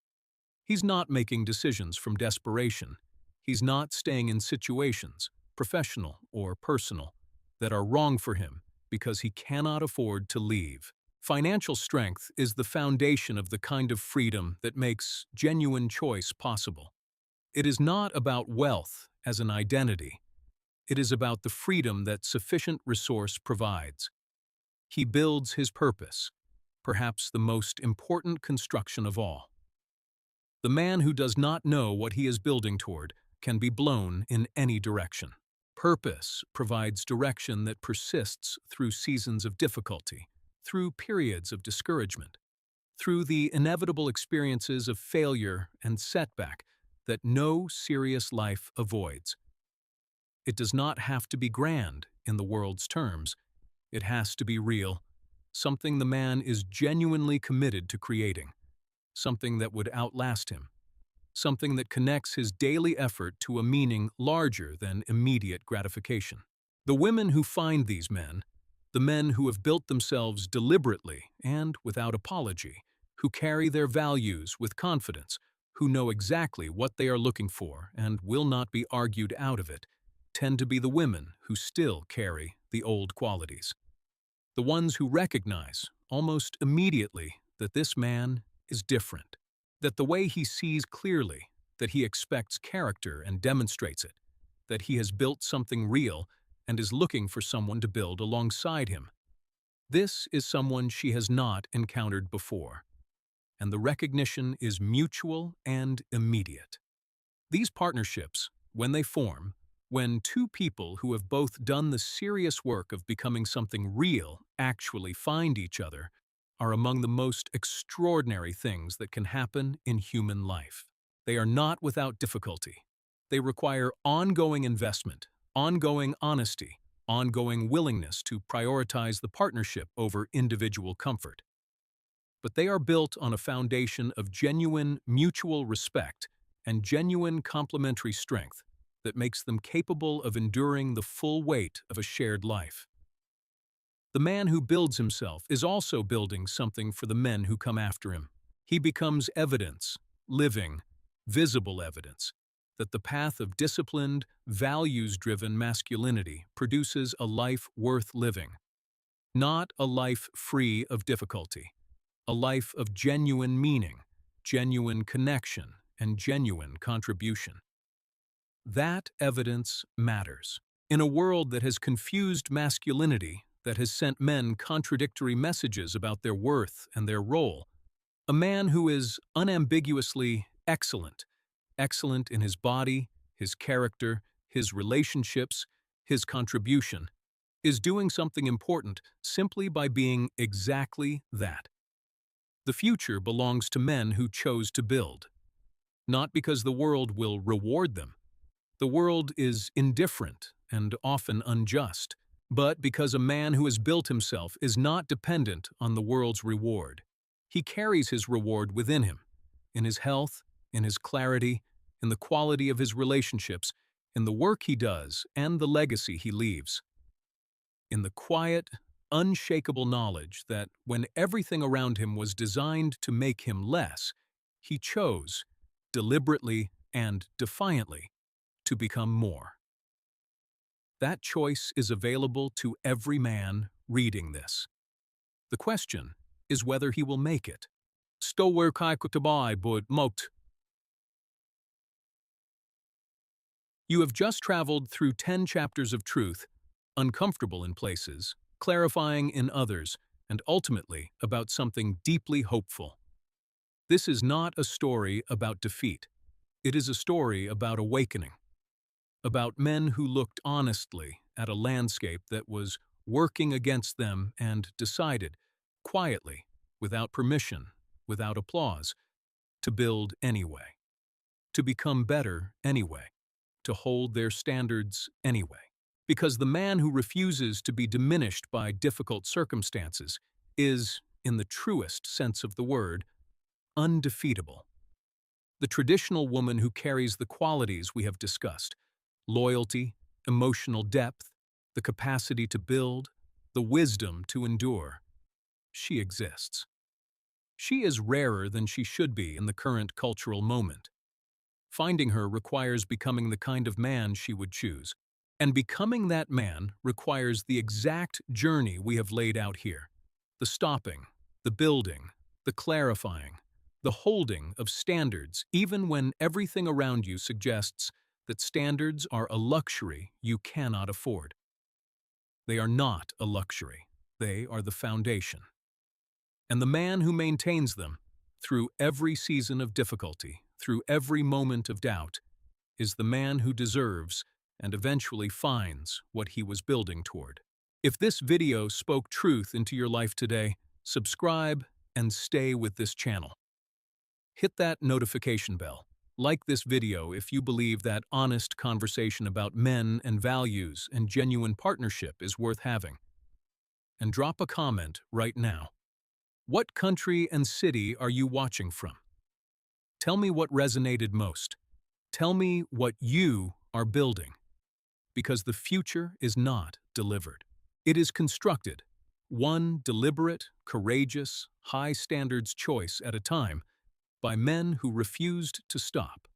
He's not making decisions from desperation. He's not staying in situations, professional or personal, that are wrong for him because he cannot afford to leave. Financial strength is the foundation of the kind of freedom that makes genuine choice possible. It is not about wealth as an identity. It is about the freedom that sufficient resource provides. He builds his purpose, perhaps the most important construction of all. The man who does not know what he is building toward can be blown in any direction. Purpose provides direction that persists through seasons of difficulty, through periods of discouragement, through the inevitable experiences of failure and setback that no serious life avoids. It does not have to be grand in the world's terms. It has to be real, something the man is genuinely committed to creating, something that would outlast him, something that connects his daily effort to a meaning larger than immediate gratification. The women who find these men, the men who have built themselves deliberately and without apology, who carry their values with confidence, who know exactly what they are looking for and will not be argued out of it, tend to be the women who still carry the old qualities. The ones who recognize, almost immediately, that this man is different, that the way he sees clearly, that he expects character and demonstrates it, that he has built something real and is looking for someone to build alongside him. This is someone she has not encountered before, and the recognition is mutual and immediate. These partnerships, when they form, when two people who have both done the serious work of becoming something real actually find each other, are among the most extraordinary things that can happen in human life. They are not without difficulty. They require ongoing investment, ongoing honesty, ongoing willingness to prioritize the partnership over individual comfort. But they are built on a foundation of genuine mutual respect and genuine complementary strength that makes them capable of enduring the full weight of a shared life. The man who builds himself is also building something for the men who come after him. He becomes evidence, living, visible evidence, that the path of disciplined, values-driven masculinity produces a life worth living. Not a life free of difficulty, a life of genuine meaning, genuine connection, and genuine contribution. That evidence matters. In a world that has confused masculinity, that has sent men contradictory messages about their worth and their role, a man who is unambiguously excellent, excellent in his body, his character, his relationships, his contribution, is doing something important simply by being exactly that. The future belongs to men who chose to build, not because the world will reward them. The world is indifferent and often unjust, but because a man who has built himself is not dependent on the world's reward. He carries his reward within him, in his health, in his clarity, in the quality of his relationships, in the work he does, and the legacy he leaves. In the quiet, unshakable knowledge that when everything around him was designed to make him less, he chose, deliberately and defiantly, to become more. That choice is available to every man reading this. The question is whether he will make it. Stower kai kutabai bud mot. You have just traveled through 10 chapters of truth, uncomfortable in places, clarifying in others, and ultimately about something deeply hopeful. This is not a story about defeat. It is a story about awakening, about men who looked honestly at a landscape that was working against them and decided, quietly, without permission, without applause, to build anyway, to become better anyway, to hold their standards anyway. Because the man who refuses to be diminished by difficult circumstances is, in the truest sense of the word, undefeatable. The traditional woman who carries the qualities we have discussed, loyalty, emotional depth, the capacity to build, the wisdom to endure, she exists. She is rarer than she should be in the current cultural moment. Finding her requires becoming the kind of man she would choose, And becoming that man requires the exact journey we have laid out here. The stopping, the building, the clarifying, the holding of standards even when everything around you suggests that standards are a luxury you cannot afford. They are not a luxury. They are the foundation. And the man who maintains them, through every season of difficulty, through every moment of doubt, is the man who deserves and eventually finds what he was building toward. If this video spoke truth into your life today, subscribe and stay with this channel. Hit that notification bell. Like this video if you believe that honest conversation about men and values and genuine partnership is worth having. And drop a comment right now. What country and city are you watching from? Tell me what resonated most. Tell me what you are building. Because the future is not delivered. It is constructed, one deliberate, courageous, high-standards choice at a time, by men who refused to stop.